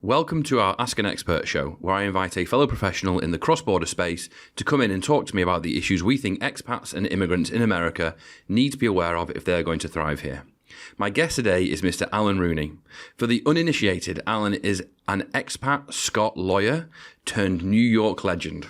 Welcome to our Ask an Expert show, where I invite a fellow professional in the cross-border space to come in and talk to me about the issues we think expats and immigrants in America need to be aware of if they're going to thrive here. My guest today is Mr. Allan Rooney. For the uninitiated, Allan is an expat Scot lawyer turned New York legend.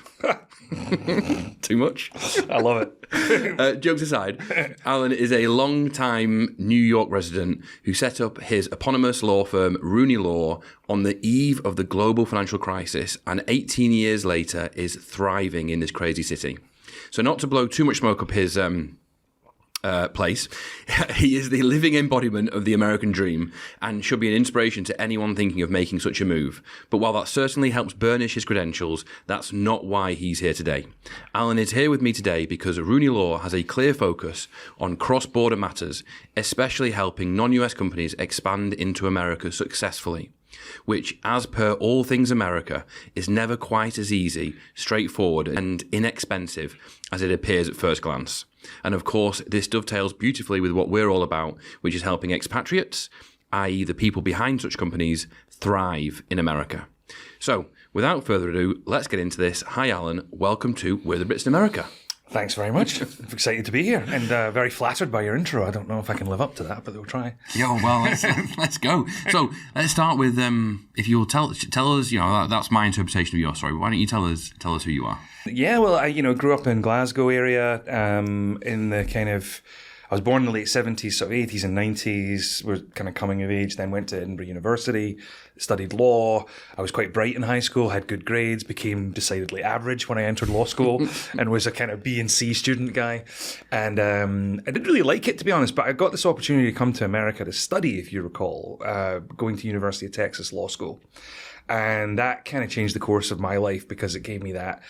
Too much? I love it. Jokes aside, Allan is a long-time New York resident who set up his eponymous law firm, Rooney Law, on the eve of the global financial crisis, and 18 years later is thriving in this crazy city. So not to blow too much smoke up his place, he is the living embodiment of the American dream and should be an inspiration to anyone thinking of making such a move. But while that certainly helps burnish his credentials, that's not why he's here today. Allan is here with me today because Rooney Law has a clear focus on cross-border matters, especially helping non-US companies expand into America successfully, which, as per all things America, is never quite as easy, straightforward and inexpensive as it appears at first glance. And of course, this dovetails beautifully with what we're all about, which is helping expatriates, i.e. the people behind such companies, thrive in America. So, without further ado, let's get into this. Hi, Allan. Welcome to We're the Brits in America. Thanks very much. I'm excited to be here and very flattered by your intro. I don't know if I can live up to that, but we'll try. Yeah, well, let's go. So let's start with if you'll tell us, that's my interpretation of your story. Why don't you tell us who you are? Yeah, well, I grew up in Glasgow area in the kind of. I was born in the late 70s, so 80s and 90s, were kind of coming of age, then went to Edinburgh University, studied law. I was quite bright in high school, had good grades, became decidedly average when I entered law school and was a kind of B and C student guy. And I didn't really like it, to be honest, but I got this opportunity to come to America to study, if you recall, going to University of Texas Law School. And that kind of changed the course of my life because it gave me that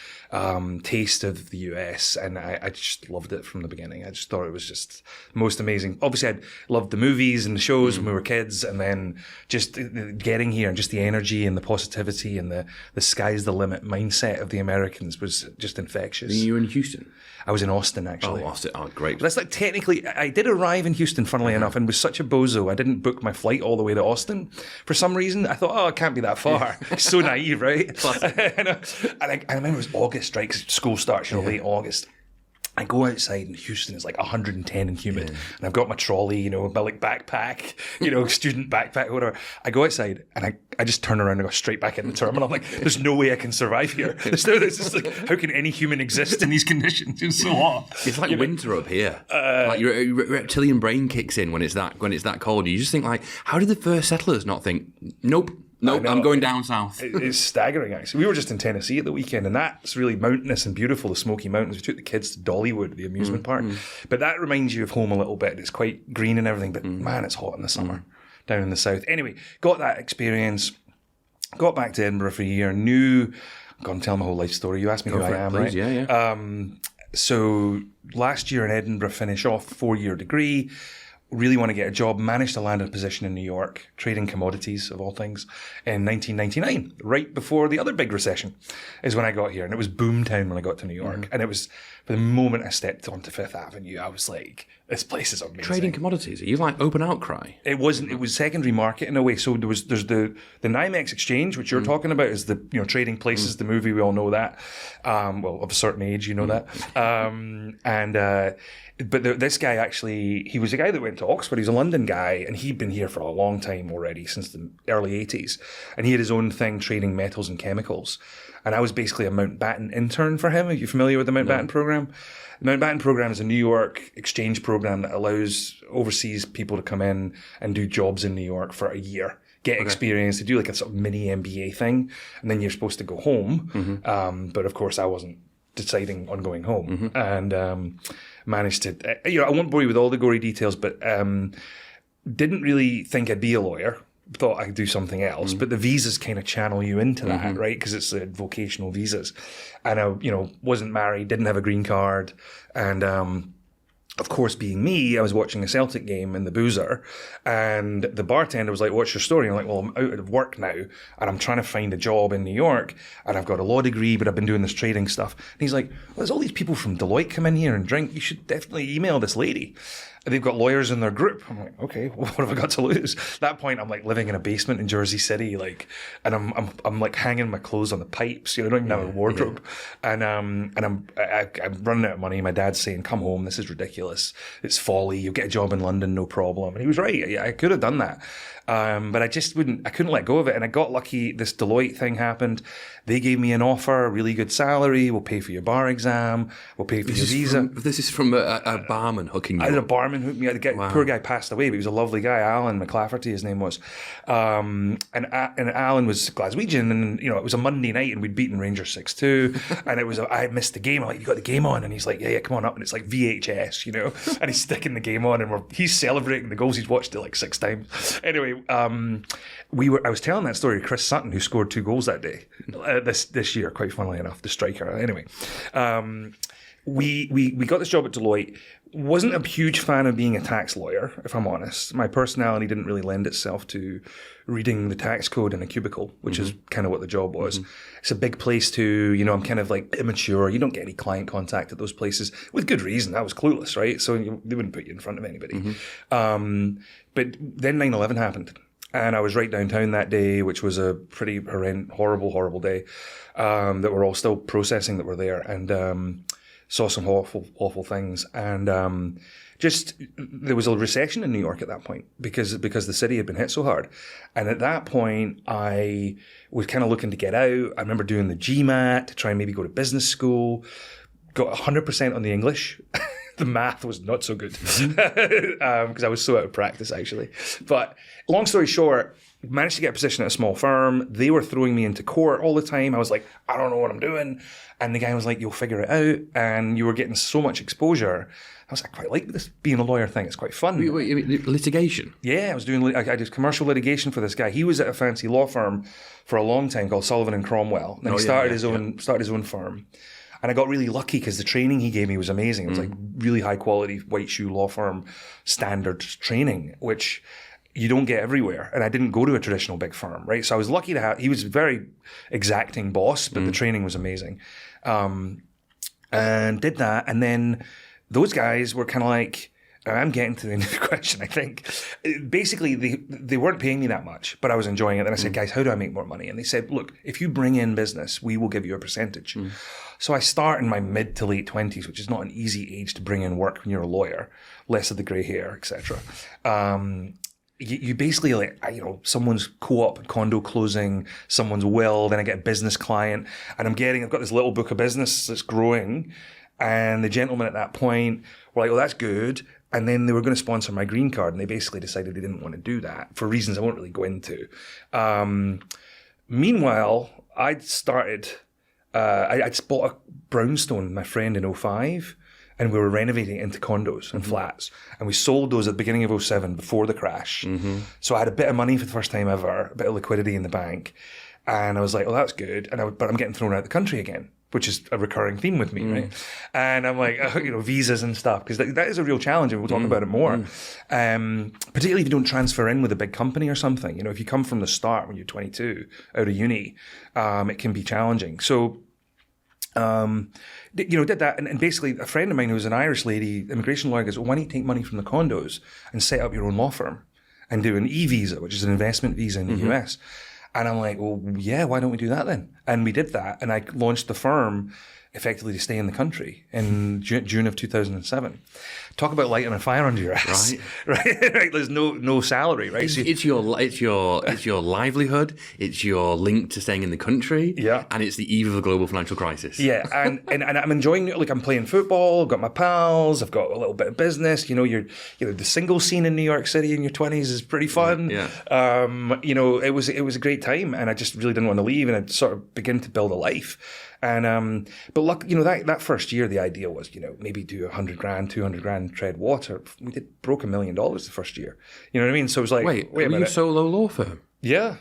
taste of the US, and I just loved it from the beginning. I just thought it was just the most amazing. Obviously, I'd loved the movies and the shows when we were kids, and then just getting here and just the energy and the positivity and the sky's the limit mindset of the Americans was just infectious. You were in Houston? I was in Austin, actually. Oh, Austin. Oh, great. But that's like technically, I did arrive in Houston, funnily enough, and was such a bozo. I didn't book my flight all the way to Austin. For some reason, I thought, it can't be that far. So naive, right? and I remember it was August, right? Because school starts, late August. I go outside in Houston, it's like 110 and humid. And I've got my trolley, my like backpack, student backpack, whatever. I go outside and I just turn around and go straight back in the terminal. I'm like, there's no way I can survive here. There's just like, how can any human exist in these conditions? It's so hot. It's like winter up here. Like your reptilian brain kicks in when it's that cold. You just think like, how did the first settlers not think, nope, I'm going down south. It's staggering, actually. We were just in Tennessee at the weekend, and that's really mountainous and beautiful, the Smoky Mountains. We took the kids to Dollywood, the amusement park. But that reminds you of home a little bit. It's quite green and everything, but man, it's hot in the summer down in the south. Anyway, got that experience, got back to Edinburgh for a year, I'm going to tell my whole life story. You asked me who I am, please, right? Yeah. So last year in Edinburgh, finish off 4-year degree. Really want to get a job, managed to land a position in New York, trading commodities of all things, in 1999, right before the other big recession is when I got here. And it was boomtown when I got to New York. And it was, for the moment I stepped onto Fifth Avenue, I was like, this place is amazing. Trading commodities? Are you like open outcry? It wasn't, it was secondary market in a way. So there's the NYMEX exchange, which you're talking about, is the, Trading Places, the movie, we all know that. Well, of a certain age, you know that. But this guy actually, he was a guy that went to Oxford. He's a London guy, and he'd been here for a long time already, since the early 80s. And he had his own thing trading metals and chemicals. And I was basically a Mountbatten intern for him. Are you familiar with the Mountbatten program? The Mountbatten program is a New York exchange program that allows overseas people to come in and do jobs in New York for a year. Get experience, to do like a sort of mini MBA thing. And then you're supposed to go home. But of course, I wasn't deciding on going home. And managed to, I won't bore you with all the gory details, but didn't really think I'd be a lawyer. Thought I could do something else, but the visas kind of channel you into that, right? Because it's vocational visas. And I, wasn't married, didn't have a green card, and of course, being me, I was watching a Celtic game in the Boozer, and the bartender was like, "What's your story?" And I'm like, "Well, I'm out of work now, and I'm trying to find a job in New York, and I've got a law degree, but I've been doing this trading stuff." And he's like, "Well, there's all these people from Deloitte come in here and drink. You should definitely email this lady." they've got lawyers in their group. I'm like, okay, what have I got to lose? At that point, I'm like living in a basement in Jersey City, like, and I'm like hanging my clothes on the pipes. You know, I don't even have a wardrobe, and I'm running out of money. My dad's saying, "Come home. This is ridiculous. It's folly. You'll get a job in London, no problem." And he was right. Yeah, I could have done that. But I just I couldn't let go of it. And I got lucky. This Deloitte thing happened. They gave me an offer, a really good salary. We'll pay for your bar exam. We'll pay for your visa. This is from a barman hooking you I had a up. barman hooked me up. The poor guy passed away, but he was a lovely guy. Allan McClafferty, his name was. And Allan was Glaswegian, and it was a Monday night, and we'd beaten Rangers 6-2. And I missed the game. I'm like, "You got the game on?" And he's like, "Yeah, come on up." And it's like VHS, and he's sticking the game on, and he's celebrating the goals. He's watched it like 6 times. Anyway, I was telling that story to Chris Sutton, who scored 2 goals that day, this year, quite funnily enough, the striker. Anyway, we got this job at Deloitte. Wasn't a huge fan of being a tax lawyer, if I'm honest. My personality didn't really lend itself to reading the tax code in a cubicle, which is kind of what the job was. It's a big place to, I'm kind of like immature. You don't get any client contact at those places, with good reason. I was clueless, right? So they wouldn't put you in front of anybody. But then 9/11 happened. And I was right downtown that day, which was a pretty horrible day, that we're all still processing that we're there, and saw some awful things. And just there was a recession in New York at that point because the city had been hit so hard. And at that point, I was kind of looking to get out. I remember doing the GMAT to try and maybe go to business school. Got 100% on the English. The math was not so good because I was so out of practice, actually. But long story short, managed to get a position at a small firm. They were throwing me into court all the time. I was like, I don't know what I'm doing. And the guy was like, "You'll figure it out." And you were getting so much exposure. I was like, I quite like this being a lawyer thing. It's quite fun. Wait, litigation? Yeah, I did commercial litigation for this guy. He was at a fancy law firm for a long time called Sullivan and Cromwell. And then he started his own firm. And I got really lucky because the training he gave me was amazing. It was like really high quality white shoe law firm standard training, which you don't get everywhere. And I didn't go to a traditional big firm, right? So I was lucky to have, he was a very exacting boss, but the training was amazing. And did that. And then those guys were kind of like, I'm getting to the end of the question, I think. Basically, they weren't paying me that much, but I was enjoying it. And I said, "Guys, how do I make more money?" And they said, "Look, if you bring in business, we will give you a percentage." So I start in my mid to late 20s, which is not an easy age to bring in work when you're a lawyer, less of the grey hair, etc. You basically someone's co-op condo closing, someone's will, then I get a business client, and I've got this little book of business that's growing. And the gentleman at that point were like, "Oh, that's good." And then they were going to sponsor my green card, and they basically decided they didn't want to do that for reasons I won't really go into. Meanwhile, I'd bought a brownstone with my friend in 2005, and we were renovating it into condos and flats. And we sold those at the beginning of 2007 before the crash. So I had a bit of money for the first time ever, a bit of liquidity in the bank. And I was like, "Oh, that's good." But I'm getting thrown out of the country again, which is a recurring theme with me, right? And I'm like, visas and stuff, because that is a real challenge, and we'll talk about it more. Particularly if you don't transfer in with a big company or something. If you come from the start when you're 22 out of uni, it can be challenging. So, did that. And basically a friend of mine who was an Irish lady, immigration lawyer, goes, "Well, why don't you take money from the condos and set up your own law firm and do an e-visa, which is an investment visa in the US?" And I'm like, "Well, yeah, why don't we do that then?" And we did that. And I launched the firm effectively to stay in the country in June of 2007. Talk about lighting a fire under your ass, right? There's no salary, right? It's your livelihood. It's your link to staying in the country. Yeah, and it's the eve of a global financial crisis. Yeah, and I'm enjoying it. Like, I'm playing football. I've got my pals. I've got a little bit of business. You're the single scene in New York City in your 20s is pretty fun. Yeah. It was a great time, and I just really didn't want to leave, and I'd sort of begin to build a life. And but luck, that first year the idea was maybe do $100,000, $200,000, tread water. We broke $1 million the first year. You know what I mean? So it was like, wait a minute. Were you a solo law firm? Yeah.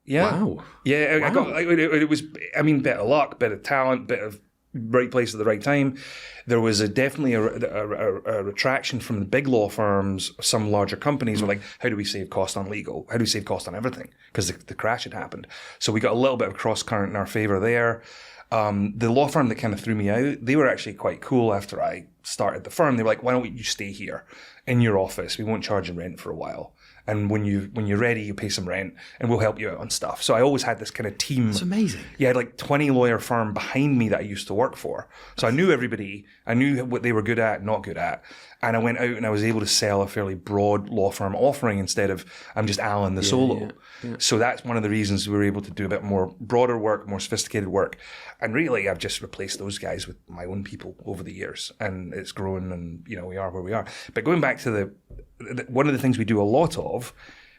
Wow. Yeah, wow. I got it was. Bit of luck, bit of talent, bit of right place at the right time. There was definitely a retraction from the big law firms. Some larger companies were like, how do we save cost on legal? How do we save cost on everything? Because the crash had happened. So we got a little bit of cross current in our favor there. The law firm that kind of threw me out, they were actually quite cool after I started the firm. They were like, why don't you stay here in your office? We won't charge you rent for a while. And when you're ready, you pay some rent and we'll help you out on stuff. So I always had this kind of team. That's amazing. Yeah, I had like 20 lawyer firm behind me that I used to work for. So I knew everybody. I knew what they were good at, not good at. And I went out and I was able to sell a fairly broad law firm offering instead of I'm just Allan the solo. Yeah. So that's one of the reasons we were able to do a bit more broader work, more sophisticated work. And really, I've just replaced those guys with my own people over the years. And it's grown and, we are where we are. But going back to one of the things we do a lot of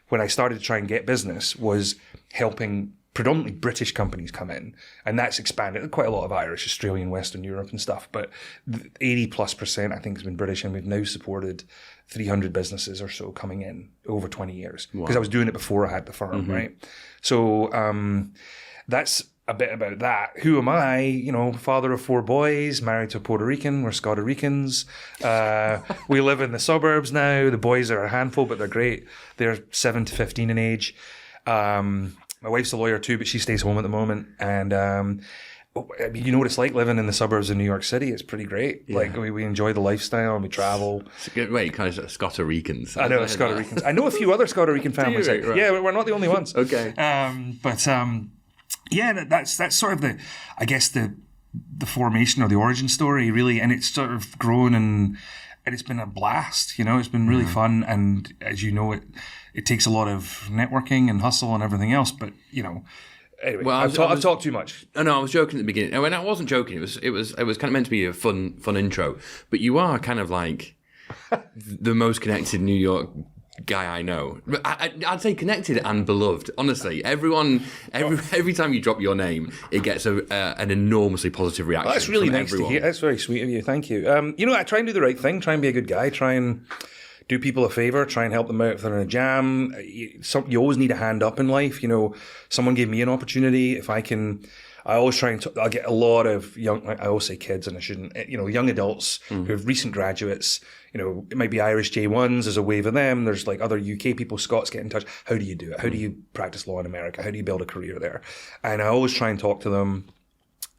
when I started to try and get business was helping predominantly British companies come in. And that's expanded. Quite a lot of Irish, Australian, Western Europe and stuff. But 80+% I think has been British. And we've now supported 300 businesses or so coming in over 20 years. Because I was doing it before I had the firm, right? So that's a bit about that. Who am I? Father of 4 boys, married to a Puerto Rican. We're Scoto Ricans. We live in the suburbs now. The boys are a handful, but they're great. They're 7 to 15 in age. My wife's a lawyer too, but she stays home at the moment. And you know what it's like living in the suburbs of New York City. It's pretty great. Yeah. Like we enjoy the lifestyle and we travel. It's a good way, kind of Scoto Ricans. I know Scoto Ricans. I know a few other Scoto Rican families. Right. Yeah, we're not the only ones. Okay. Yeah, that's sort of the formation or the origin story, really, and it's sort of grown and it's been a blast. It's been really fun, and as you know, it takes a lot of networking and hustle and everything else. But anyway, well, I've talked too much. No, I was joking at the beginning. When I wasn't joking, it was kind of meant to be a fun intro. But you are kind of like the most connected New York guy I know. I'd say connected and beloved. Honestly, every time you drop your name, it gets an enormously positive reaction. That's really from nice everyone. to hear. That's very sweet of you. Thank you. I try and do the right thing. Try and be a good guy. Try and do people a favor. Try and help them out if they're in a jam. You always need a hand up in life. Someone gave me an opportunity. If I can. I always try and I get a lot of young, I always say kids and I shouldn't, young adults who have recent graduates, it might be Irish J1s, there's a wave of them, there's like other UK people, Scots get in touch. How do you do it? How do you practice law in America? How do you build a career there? And I always try and talk to them.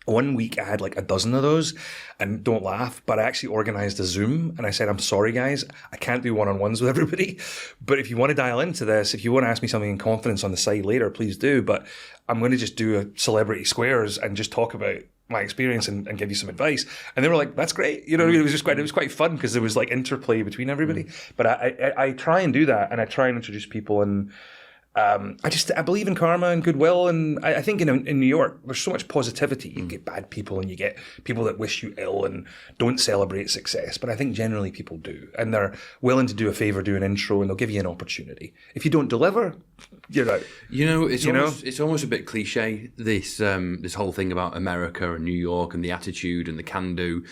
One week I had like a dozen of those, and don't laugh, but I actually organized a Zoom and I said, I'm sorry guys, I can't do one-on-ones with everybody, but if you want to dial into this, if you want to ask me something in confidence on the side later, please do, but I'm going to just do a celebrity squares and just talk about my experience and give you some advice. And they were like, that's great. It was quite fun because there was like interplay between everybody. But I try and do that, and I try and introduce people, and I believe in karma and goodwill, and I think in New York there's so much positivity. You get bad people and you get people that wish you ill and don't celebrate success, but I think generally people do, and they're willing to do a favor, do an intro, and they'll give you an opportunity. If you don't deliver, you're out. It's almost a bit cliche, this whole thing about America and New York and the attitude and the can-do.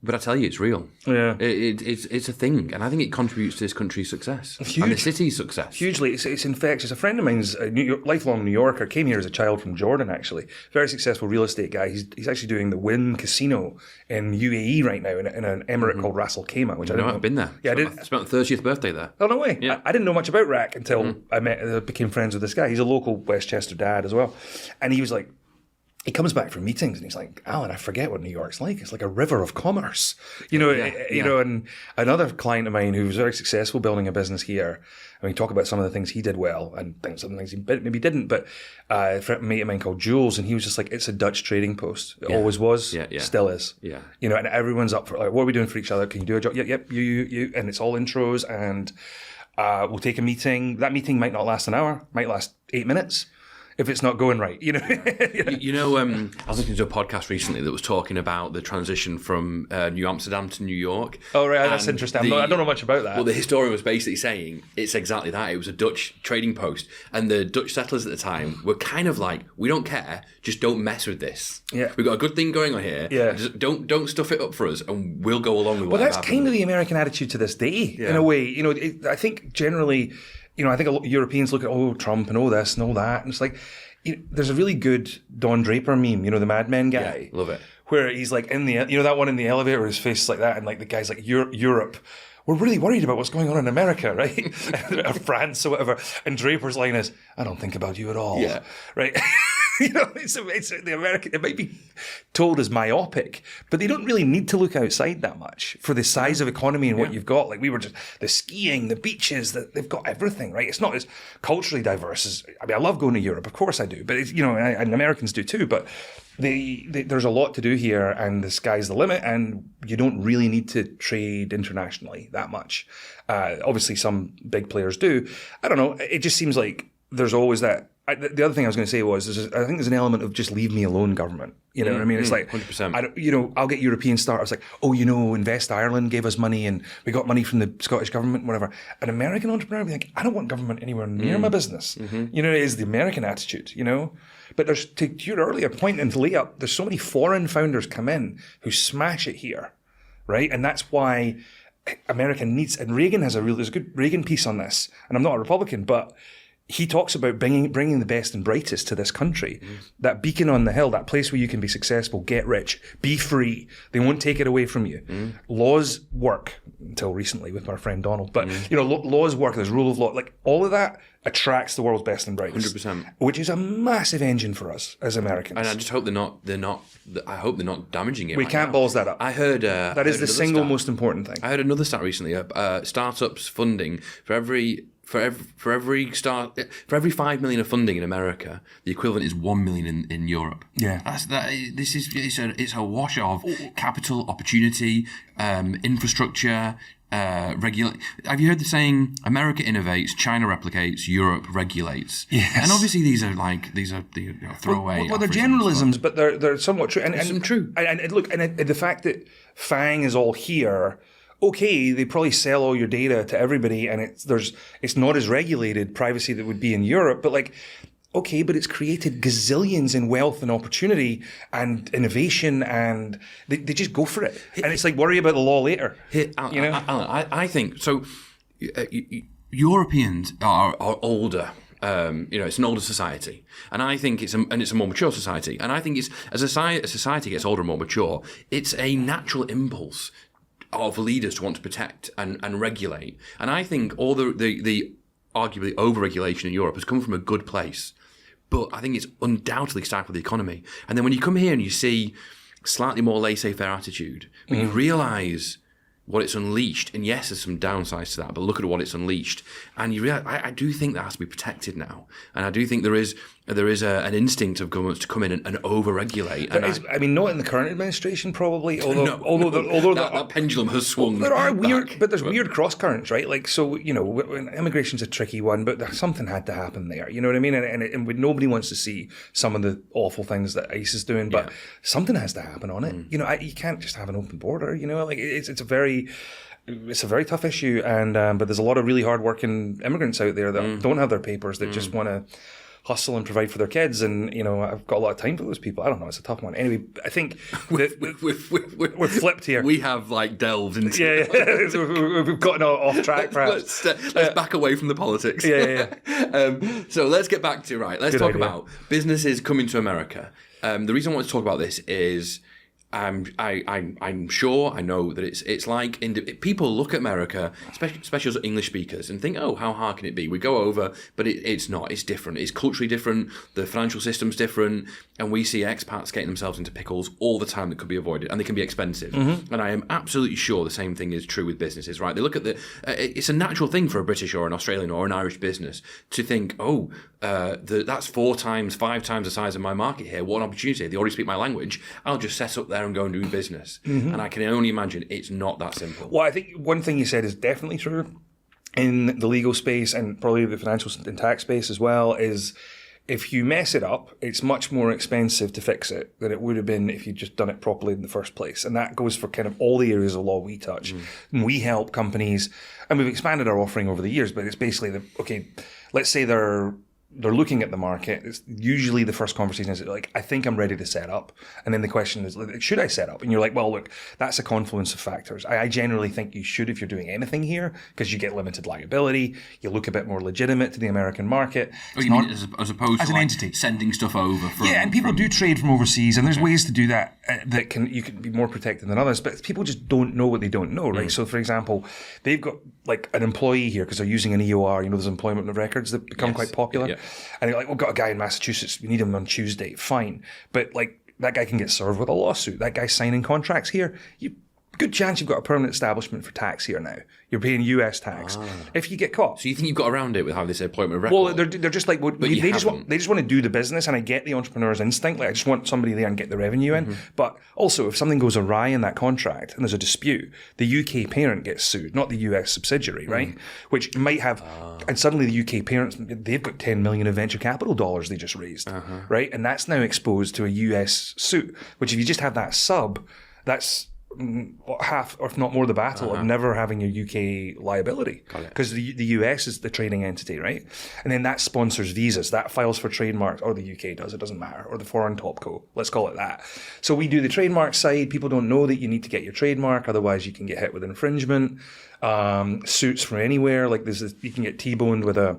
But I tell you, it's real. Yeah, it's a thing, and I think it contributes to this country's success and the city's success hugely. It's infectious. A friend of mine's a lifelong New Yorker, came here as a child from Jordan. Actually, very successul real estate guy. He's actually doing the Wynn Casino in UAE right now in an emirate called Ras Al Khaimah, which I didn't know. I've been there. Yeah, I spent my 30th birthday there. Oh no way! Yeah. I didn't know much about RAC until I became friends with this guy. He's a local Westchester dad as well, and he was like. He comes back from meetings and he's like, Allan, I forget what New York's like. It's like a river of commerce, and another client of mine who was very successful building a business here. And we talk about some of the things he did well and some things he maybe didn't, but a mate of mine called Jules, and he was just like, it's a Dutch trading post. It always was, still is. Yeah. And everyone's up for like, what are we doing for each other? Can you do a job? Yep, you. And it's all intros, and we'll take a meeting. That meeting might not last an hour, might last 8 minutes. If it's not going right, I was listening to a podcast recently that was talking about the transition from New Amsterdam to New York. Oh, right, that's interesting. I don't know much about that. Well, the historian was basically saying it's exactly that. It was a Dutch trading post, and the Dutch settlers at the time were kind of like, we don't care, just don't mess with this. Yeah, we've got a good thing going on here. Yeah, just don't stuff it up for us, and we'll go along with. Well, that's kind of the American attitude to this day, in a way. I think generally. I think a lot of Europeans look at, Trump and this and all that. And it's like, there's a really good Don Draper meme, the Mad Men guy. Yeah, love it. Where he's like in the, that one in the elevator, his face is like that. And like the guy's like, Europe, we're really worried about what's going on in America, right? Or France or whatever. And Draper's line is, I don't think about you at all. Yeah. Right? It's the American, it might be told as myopic, but they don't really need to look outside that much for the size of economy and what you've got. Like we were just, the skiing, the beaches, they've got everything, right? It's not as culturally diverse as, I love going to Europe, of course I do, but it's, and Americans do too, but there's a lot to do here and the sky's the limit and you don't really need to trade internationally that much. Obviously some big players do. I don't know, it just seems like there's always that. The other thing I was going to say was, I think there's an element of just leave me alone government. You know what I mean? It's like, 100%. I'll get European startups like, Invest Ireland gave us money and we got money from the Scottish government, whatever. An American entrepreneur would be like, I don't want government anywhere near my business. It is the American attitude, But there's, to your earlier point and to lay up, there's so many foreign founders come in who smash it here, right? And that's why America needs, and Reagan there's a good Reagan piece on this, and I'm not a Republican, but he talks about bringing the best and brightest to this country. That beacon on the hill, that place where you can be successful, get rich, be free. They won't take it away from you. Laws work, until recently with our friend Donald. But, laws work, there's rule of law. Like, all of that attracts the world's best and brightest. 100%. Which is a massive engine for us as Americans. And I just hope I hope they're not damaging it. We can't balls that up. I heard that is the single most important thing. I heard another stat recently. Startups funding for every 5 million of funding in America, the equivalent is 1 million in Europe. Yeah, it's a wash of capital, opportunity, infrastructure, regulate. Have you heard the saying? America innovates, China replicates, Europe regulates. Yes. And obviously these are throwaway. Well, they're generalisms, but they're somewhat true. And some true. And look, and the fact that FANG is all here. Okay, they probably sell all your data to everybody, and it's not as regulated privacy that would be in Europe. But but it's created gazillions in wealth and opportunity and innovation, and they just go for it. And it's like, worry about the law later. Alan, I think so. Europeans are older. It's an older society, and I think it's a more mature society. And I think as a society gets older and more mature, it's a natural impulse of leaders to want to protect and regulate. And I think all the arguably over-regulation in Europe has come from a good place. But I think it's undoubtedly stifled the economy. And then when you come here and you see slightly more laissez-faire attitude, but you realise what it's unleashed, and yes, there's some downsides to that, but look at what it's unleashed, and you realise, I do think that has to be protected now, and I do think there is an instinct of governments to come in and over-regulate. Not in the current administration, probably. Although that pendulum has swung. There are weird cross currents, right? Like, so immigration's a tricky one, but something had to happen there. You know what I mean? And nobody wants to see some of the awful things that ICE is doing, but something has to happen on it. You can't just have an open border. It's a very tough issue, and but there's a lot of really hard-working immigrants out there that don't have their papers, that just want to hustle and provide for their kids, and I've got a lot of time for those people. I don't know, it's a tough one. Anyway, I think we're flipped here. We have delved into we've gotten off track. Perhaps let's back away from the politics. So let's get back to Let's talk about businesses coming to America. The reason I want to talk about this is I'm sure I know that it's like people look at America, especially as English speakers, and think, oh, how hard can it be? We go over, but it's not. It's different. It's culturally different. The financial system's different, and we see expats getting themselves into pickles all the time that could be avoided, and they can be expensive. And I am absolutely sure the same thing is true with businesses. Right? They look at it's a natural thing for a British or an Australian or an Irish business to think, oh, that's 4 times, 5 times the size of my market here. What an opportunity. They already speak my language. I'll just set up there and go and do business. And I can only imagine it's not that simple. Well, I think one thing you said is definitely true in the legal space, and probably the financial and tax space as well, is if you mess it up, it's much more expensive to fix it than it would have been if you'd just done it properly in the first place. And that goes for kind of all the areas of law we touch. And we help companies, and we've expanded our offering over the years, but it's basically let's say they're they're looking at the market. It's usually the first conversation is like, I think I'm ready to set up. And then the question is, should I set up? And you're like, well, look, that's a confluence of factors. I generally think you should if you're doing anything here, because you get limited liability. You look a bit more legitimate to the American market. Oh, you mean as opposed as to an entity sending stuff over from... Yeah, and people do trade from overseas, and there's ways to do that. You can be more protected than others, but people just don't know what they don't know, right? So, for example, they've got like an employee here because they're using an EOR, those employment records that become quite popular. Yeah. And they're like, we've got a guy in Massachusetts, we need him on Tuesday. Fine. But like that guy can get served with a lawsuit. That guy's signing contracts here. Good chance you've got a permanent establishment for tax here now. You're paying US tax. If you get caught. So you think you've got around it with having this employment record? Well, they're just like, they just want to do the business, and I get the entrepreneur's instinct. Like, I just want somebody there and get the revenue in. But also, if something goes awry in that contract and there's a dispute, the UK parent gets sued, not the US subsidiary, right? Which might have, and suddenly the UK parents, they've got 10 million of venture capital dollars they just raised, right? And that's now exposed to a US suit, which if you just have that sub, that's half, or if not more, the battle of never having a UK liability, because the US is the trading entity, right? And then that sponsors visas, that files for trademarks, or the UK does, it doesn't matter, or the foreign topco, let's call it that. So we do the trademark side. People don't know that you need to get your trademark, otherwise you can get hit with infringement. Suits from anywhere, like you can get T-boned with a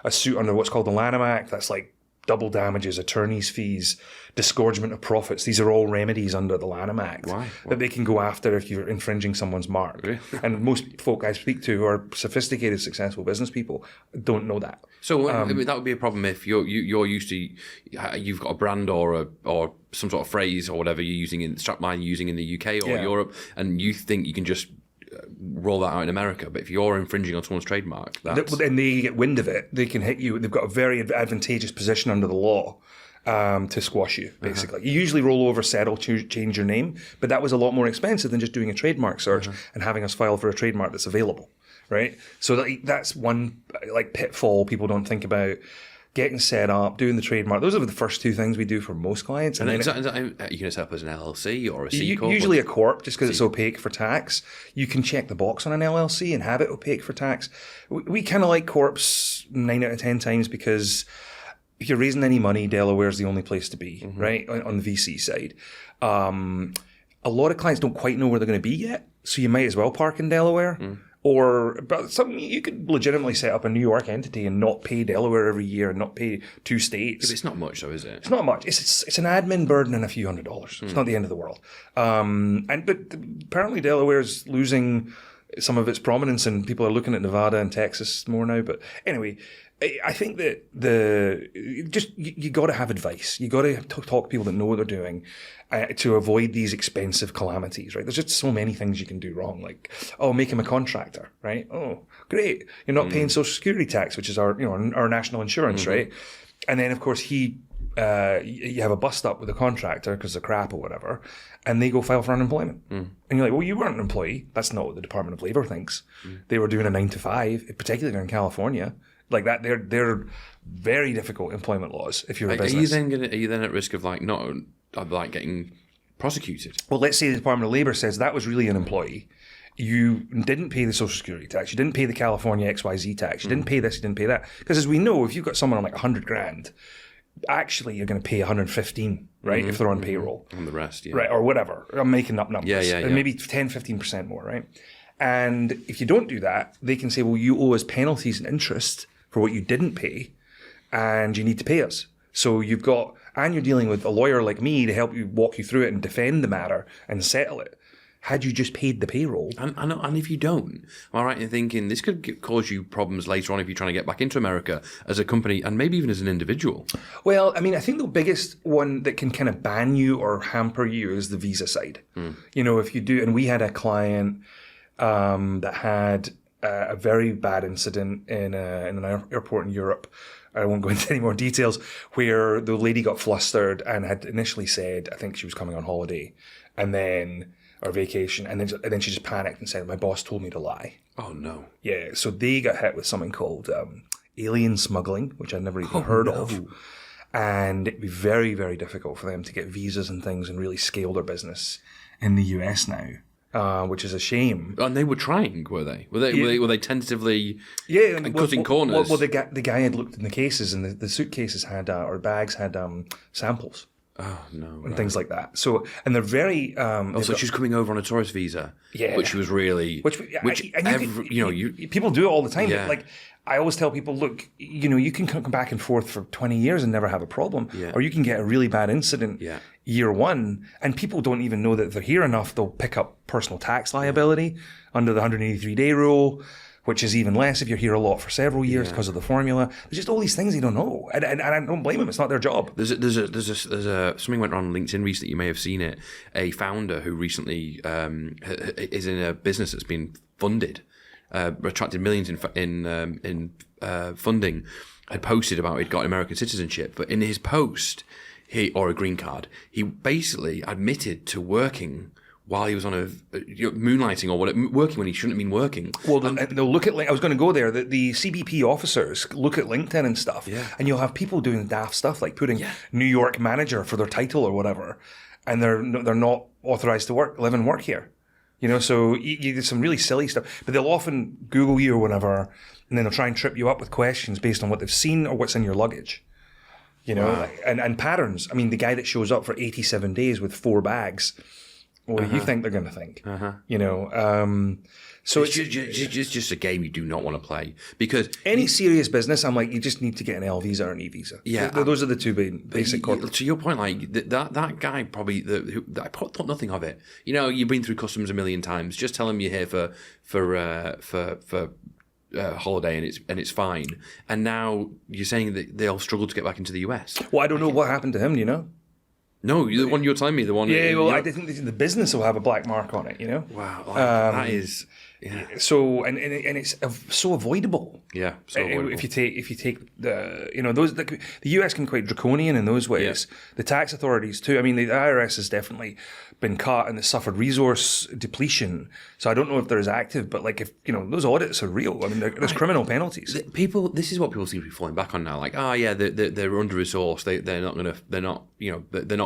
suit under what's called the Lanham Act. That's like double damages, attorney's fees, disgorgement of profits. These are all remedies under the Lanham Act that they can go after if you're infringing someone's mark. Really? And most folk I speak to who are sophisticated, successful business people don't know that. So that would be a problem if you're used to, you've got a brand or some sort of phrase or whatever you're using in strapline you're using in the UK or Europe, and you think you can just roll that out in America. But if you're infringing on someone's trademark, then they get wind of it. They can hit you. They've got a very advantageous position under the law to squash you, basically. You usually roll over, settle, change your name, but that was a lot more expensive than just doing a trademark search and having us file for a trademark that's available, right? So that's one like pitfall people don't think about. Getting set up, doing the trademark. Those are the first two things we do for most clients. And are you going to set up as an LLC or a C Corp? Usually a Corp, just because it's opaque for tax. You can check the box on an LLC and have it opaque for tax. We kind of like Corps 9 out of 10 times, because if you're raising any money, Delaware's the only place to be, right, on the VC side. A lot of clients don't quite know where they're going to be yet, so you might as well park in Delaware. But something you could legitimately set up a New York entity and not pay Delaware every year and not pay 2 states. But it's not much, though, is it? It's not much. It's an admin burden and a few $100s. It's not the end of the world. But apparently Delaware's losing some of its prominence, and people are looking at Nevada and Texas more now. But anyway, I think that you got to have advice. You got to talk to people that know what they're doing to avoid these expensive calamities, right? There's just so many things you can do wrong, like, make him a contractor, right? Oh, great. You're not paying Social Security tax, which is our national insurance, right? And then, of course, you have a bust up with a contractor because they're crap or whatever, and they go file for unemployment. And you're like, well, you weren't an employee. That's not what the Department of Labor thinks. They were doing a 9 to 5, particularly in California. Like that, they're very difficult employment laws if you're a business. Are you then at risk of getting prosecuted? Well, let's say the Department of Labor says that was really an employee. You didn't pay the Social Security tax. You didn't pay the California XYZ tax. You didn't pay this. You didn't pay that. Because as we know, if you've got someone on like $100,000, actually you're going to pay 115, right? If they're on payroll. And the rest, right, or whatever. I'm making up numbers. Yeah. Maybe 10-15% more, right? And if you don't do that, they can say, well, you owe us penalties and interest for what you didn't pay, and you need to pay us. So you're dealing with a lawyer like me to help you walk you through it and defend the matter and settle it. Had you just paid the payroll. And if you don't, am I right in thinking this could cause you problems later on if you're trying to get back into America as a company and maybe even as an individual? Well, I mean, I think the biggest one that can kind of ban you or hamper you is the visa side. If you do, and we had a client that had a very bad incident in an airport in Europe. I won't go into any more details, where the lady got flustered and had initially said, I think she was coming on holiday, or vacation, and then she just panicked and said, my boss told me to lie. Oh, no. Yeah, so they got hit with something called alien smuggling, which I'd never even heard of. And it'd be very, very difficult for them to get visas and things and really scale their business in the US now. which is a shame. And they were trying, were they? Were they tentatively cutting corners? Well, the guy had looked in the cases, and the suitcases had or bags had samples. Oh no! And things like that. So, and they're very. So she was coming over on a tourist visa. Yeah. Which was really. People do it all the time. Yeah. Like I always tell people, look, you can come back and forth for 20 years and never have a problem, or you can get a really bad incident year one, and people don't even know that they're here enough. They'll pick up personal tax liability under the 183-day rule, which is even less if you're here a lot for several years because of the formula. There's just all these things they don't know, and I don't blame them. It's not their job. There's something went on LinkedIn recently. You may have seen it. A founder who recently is in a business that's been funded, attracted millions in funding, had posted about he'd got American citizenship, but in his post, or a green card, he basically admitted to working while he was on moonlighting or working when he shouldn't have been working. Well, they'll look at. I was going to go there. The CBP officers look at LinkedIn and stuff, and you'll have people doing daft stuff like putting New York manager for their title or whatever, and they're not authorized to live and work here. So you get some really silly stuff. But they'll often Google you or whatever, and then they'll try and trip you up with questions based on what they've seen or what's in your luggage. Wow. And patterns. I mean, the guy that shows up for 87 days with 4 bags. What do you think they're going to think? So it's just a game you do not want to play, because any serious business, I'm like, you just need to get an L visa or an E visa. Yeah, those are the two basic. To your point, like that guy probably I thought nothing of it. You've been through customs a million times. Just tell him you're here for holiday and it's fine. And now you're saying that they'll struggle to get back into the US. Well, I don't know what happened to him. No, the one you're telling me, the one. Yeah, well, I think the business will have a black mark on it. Wow, that is. Yeah. So and it's so avoidable. Yeah. So avoidable. If you take the the US can be quite draconian in those ways. Yeah. The tax authorities too. I mean, the IRS has definitely been cut and it's suffered resource depletion. So I don't know if they're as active, but like if those audits are real. I mean, there's criminal penalties. This is what people seem to be falling back on now. Like, they're under resourced. They're not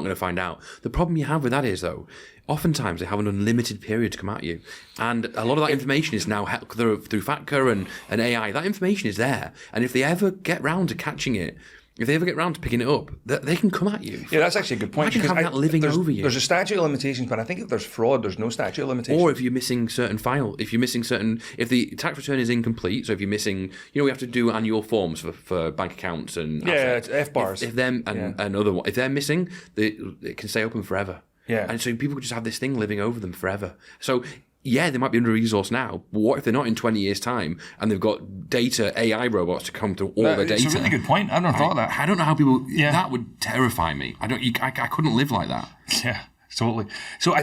gonna find out. The problem you have with that is though, oftentimes they have an unlimited period to come at you, and a lot of that information is now through FATCA and AI. That information is there, and if they ever get round to catching it, if they ever get round to picking it up, they can come at you. Yeah, that's actually a good point. Imagine having that living over you. There's a statute of limitations, but I think if there's fraud, there's no statute of limitations. Or if you're missing certain if the tax return is incomplete, so if you're missing, we have to do annual forms for bank accounts and assets. It's FBARs. If them and another one, if they're missing, it can stay open forever. Yeah. And so people just have this thing living over them forever. So yeah, they might be under-resourced now, but what if they're not in 20 years' time and they've got data AI robots to come through all their data? It's a really good point. I've never thought of that. I don't know how people... Yeah. That would terrify me. I couldn't live like that. Yeah, totally. So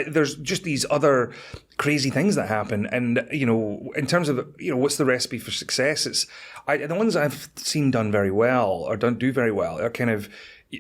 there's just these other crazy things that happen, and in terms of what's the recipe for success? The ones I've seen done very well or do very well are kind of...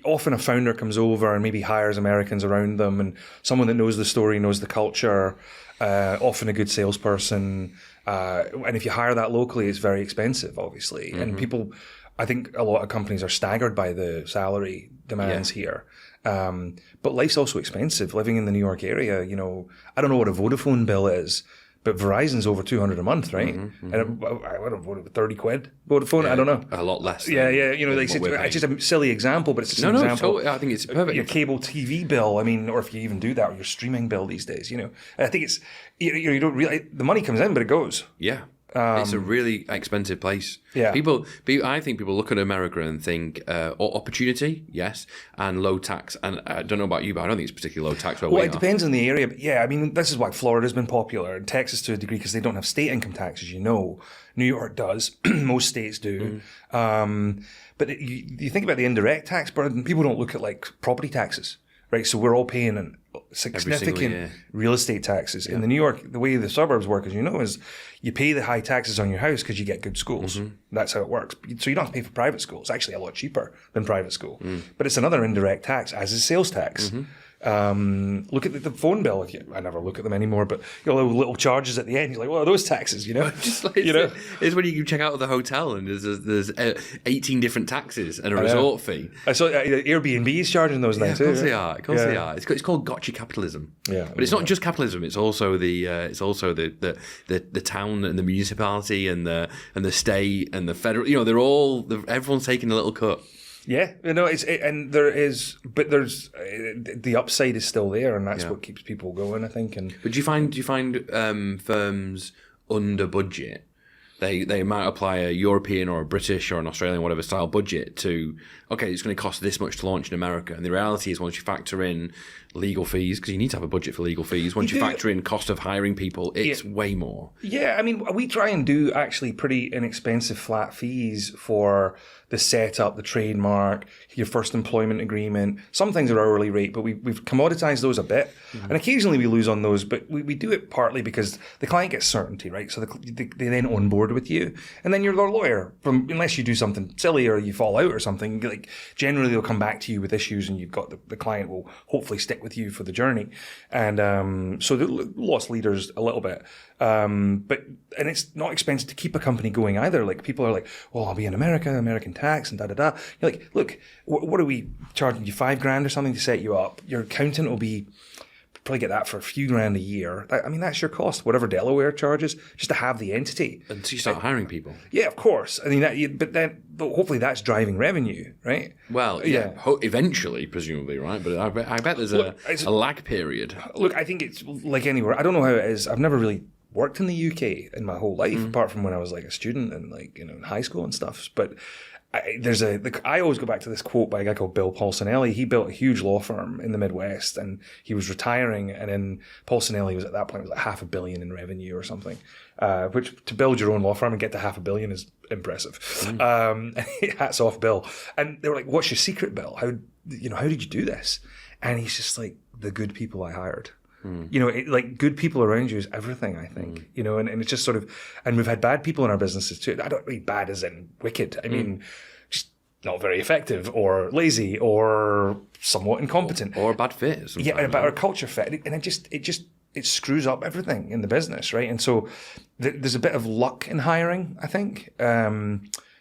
Often a founder comes over and maybe hires Americans around them, and someone that knows the story, knows the culture, often a good salesperson. And if you hire that locally, it's very expensive, obviously. Mm-hmm. And people, I think a lot of companies are staggered by the salary demands here. But life's also expensive. Living in the New York area, I don't know what a Vodafone bill is, but Verizon's over $200 a month, right? Mm-hmm. And I don't know, 30 quid Vodafone. I don't know. A lot less. It's just a silly example, but it's just an example. Totally, I think it's perfect. Your cable TV bill, or if you even do that, or your streaming bill these days, I think it's you don't really, the money comes in, but it goes. Yeah. It's a really expensive place. Yeah. I think people look at America and think opportunity, yes, and low tax. And I don't know about you, but I don't think it's particularly low tax where we are. It depends on the area. But yeah, I mean, this is why Florida's been popular, and Texas to a degree, because they don't have state income tax, as you know. New York does. Most states do. But you think about the indirect tax burden, people don't look at like property taxes, right? So we're all paying significant real estate taxes. In the New York, the way the suburbs work, as you know, is you pay the high taxes on your house because you get good schools. Mm-hmm. That's how it works. So you don't have to pay for private school. It's actually a lot cheaper than private school. But it's another indirect tax, as is sales tax. Mm-hmm. Look at the phone bill. I never look at them anymore, but little charges at the end. You're like, what are those taxes? Just like, it's when you check out of the hotel and there's 18 different taxes and a resort fee. I saw Airbnb is charging those now too. Of course they are. Of course they are. It's called gotcha capitalism. Yeah, but it's not just capitalism. It's also the town and the municipality and the state and the federal. Everyone's taking a little cut. Yeah, there's the upside is still there, and that's what keeps people going, I think. But do you find firms under budget? They might apply a European or a British or an Australian, whatever style budget to, okay, it's going to cost this much to launch in America. And the reality is once you factor in legal fees, because you need to have a budget for legal fees, once you factor in cost of hiring people, it's way more. Yeah, I mean, we try and do actually pretty inexpensive flat fees for the setup, the trademark, your first employment agreement. Some things are hourly rate, but we've commoditized those a bit. Mm-hmm. And occasionally we lose on those, but we do it partly because the client gets certainty, right? So they then on board with you. And then you're their lawyer, unless you do something silly or you fall out or something. Like generally they'll come back to you with issues and you've got the client will hopefully stick with you for the journey. And so the loss leaders a little bit. And it's not expensive to keep a company going either. Like people are like, well, I'll be in America, American tax and da-da-da. You're like, look, what are we charging you, $5,000 or something to set you up? Your accountant will be probably get that for a few grand a year. I mean, that's your cost, whatever Delaware charges, just to have the entity. Until you start hiring people. Yeah, of course. I mean, but hopefully that's driving revenue, right? Well, yeah. Eventually, presumably, right? But I bet there's a lag period. Look, I think it's like anywhere. I don't know how it is. I've never really worked in the UK in my whole life, apart from when I was like a student and in high school and stuff. But I always go back to this quote by a guy called Bill Paulsonelli. He built a huge law firm in the Midwest and he was retiring, and then Paulsonelli was at that point was like $500 million in revenue or something, which to build your own law firm and get to $500 million is impressive. Hats off, Bill. And they were like, what's your secret, Bill? How did you do this? And he's just like, the good people I hired. Good people around you is everything, I think, and it's just sort of, and we've had bad people in our businesses too. I don't mean bad as in wicked. I mean, just not very effective or lazy or somewhat incompetent. Or a bad fit. Yeah, about our culture fit. And it screws up everything in the business, right? And so there's a bit of luck in hiring, I think.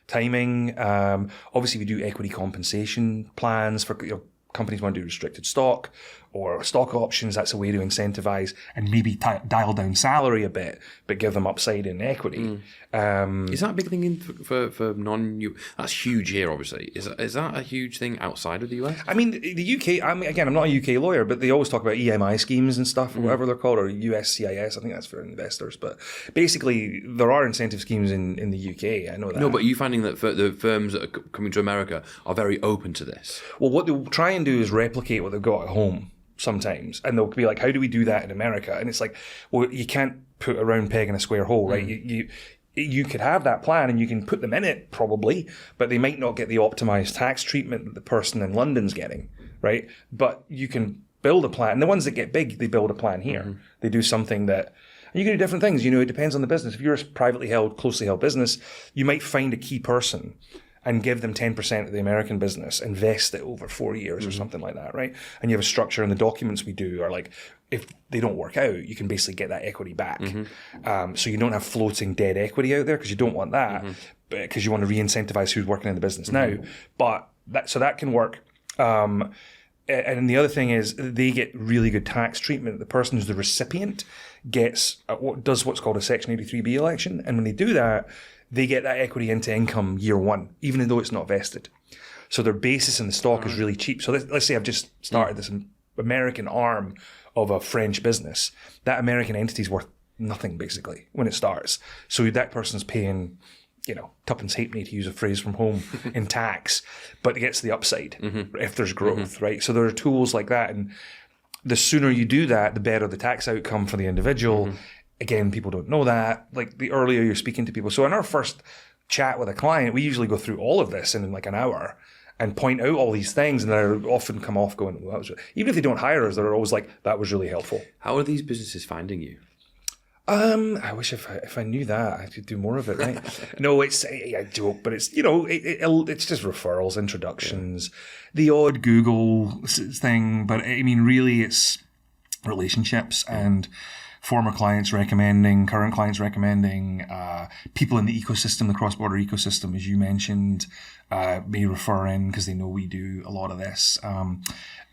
Timing. Obviously, we do equity compensation plans for companies want to do restricted stock or stock options. That's a way to incentivize and maybe dial down salary a bit, but give them upside in equity. Is that a big thing for non-U? That's huge here, obviously. Is that a huge thing outside of the US? I mean, the UK, I'm not a UK lawyer, but they always talk about EMI schemes and stuff, or whatever they're called, or USCIS. I think that's for investors. But basically, there are incentive schemes in the UK. I know that. No, but are you finding that the firms that are coming to America are very open to this? Well, what they'll try and do is replicate what they've got at home sometimes. And they'll be like, how do we do that in America? And it's like, well, you can't put a round peg in a square hole, right? You could have that plan and you can put them in it probably, but they might not get the optimized tax treatment that the person in London's getting, right? But you can build a plan. And the ones that get big, they build a plan here. They do something that, and you can do different things. It depends on the business. If you're a privately held, closely held business, you might find a key person and give them 10% of the American business, invest it over 4 years or something like that, right? And you have a structure, and the documents we do are like, if they don't work out, you can basically get that equity back. So you don't have floating dead equity out there because you don't want that, because you want to re-incentivize who's working in the business now. But that can work. And the other thing is they get really good tax treatment. The person who's the recipient gets does what's called a Section 83B election, and when they do that, they get that equity into income year one, even though it's not vested. So their basis in the stock is really cheap. So let's say I've just started this American arm of a French business. That American entity is worth nothing, basically, when it starts. So that person's paying, tuppence halfpenny, to use a phrase from home, in tax, but it gets the upside if there's growth, right? So there are tools like that. And the sooner you do that, the better the tax outcome for the individual. Again, people don't know that. Like the earlier you're speaking to people. So in our first chat with a client, we usually go through all of this in like an hour and point out all these things. And they often come off going, well, even if they don't hire us, they're always like, that was really helpful. How are these businesses finding you? I wish if I knew that I could do more of it, right? No, it's a joke, but it's it's just referrals, introductions, the odd Google thing, but I mean, really, it's relationships and former clients recommending, current clients recommending, people in the ecosystem, the cross-border ecosystem, as you mentioned, may refer in because they know we do a lot of this.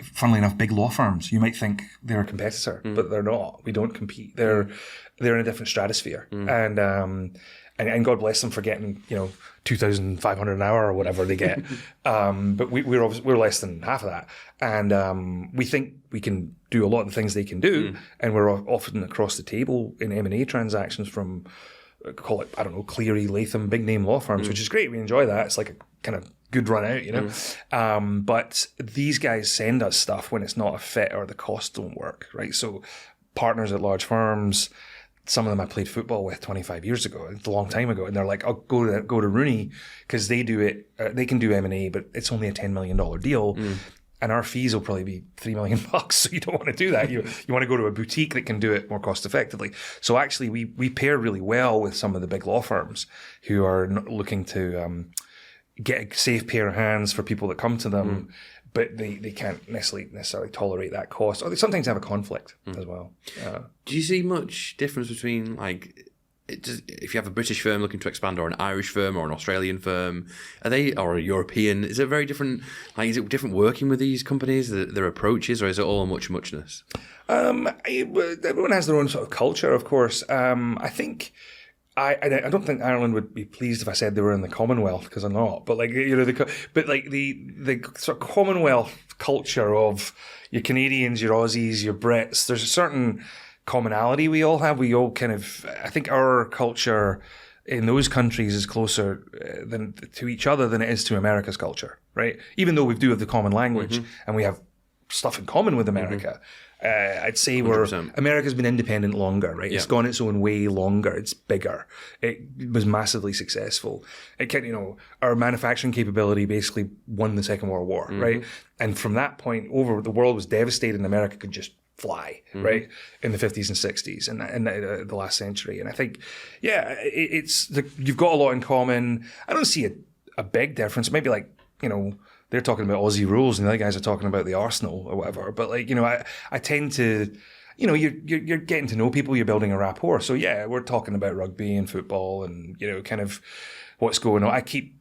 Funnily enough, big law firms, you might think they're a competitor, but they're not. We don't compete. They're in a different stratosphere. And God bless them for getting, 2,500 an hour or whatever they get. But we're less than half of that. And we think we can do a lot of the things they can do. And we're often across the table in M&A transactions from, call it, I don't know, Cleary, Latham, big name law firms, which is great. We enjoy that. It's like a kind of good run out, but these guys send us stuff when it's not a fit or the costs don't work, right? So partners at large firms, some of them I played football with 25 years ago. It's a long time ago. And they're like, I'll go to Rooney because they do it. They can do M&A, but it's only a $10 million deal. And our fees will probably be $3 million. So you don't want to do that. You want to go to a boutique that can do it more cost effectively. So actually we pair really well with some of the big law firms who are looking to get a safe pair of hands for people that come to them, but they can't necessarily tolerate that cost, or they sometimes have a conflict as well. Do you see much difference between if you have a British firm looking to expand, or an Irish firm, or an Australian firm, or a European? Is it very different? Is it different working with these companies, their approaches, or is it all muchness? Everyone has their own sort of culture, of course. I think. I don't think Ireland would be pleased if I said they were in the Commonwealth, because I'm not. But the sort of Commonwealth culture of your Canadians, your Aussies, your Brits, there's a certain commonality we all have. We all kind of, I think our culture in those countries is closer to each other than it is to America's culture, right? Even though we do have the common language and we have stuff in common with America. I'd say 100%. America's been independent longer, right? It's gone its own way longer. It's bigger. It was massively successful. Our manufacturing capability basically won the Second World War, right? And from that point over, the world was devastated and America could just fly, right? In the 50s and 60s and the last century. And I think, you've got a lot in common. I don't see a big difference. Maybe they're talking about Aussie rules and the other guys are talking about the Arsenal or whatever. But I tend to, you're getting to know people, you're building a rapport. So yeah, we're talking about rugby and football and, kind of what's going on. I keep,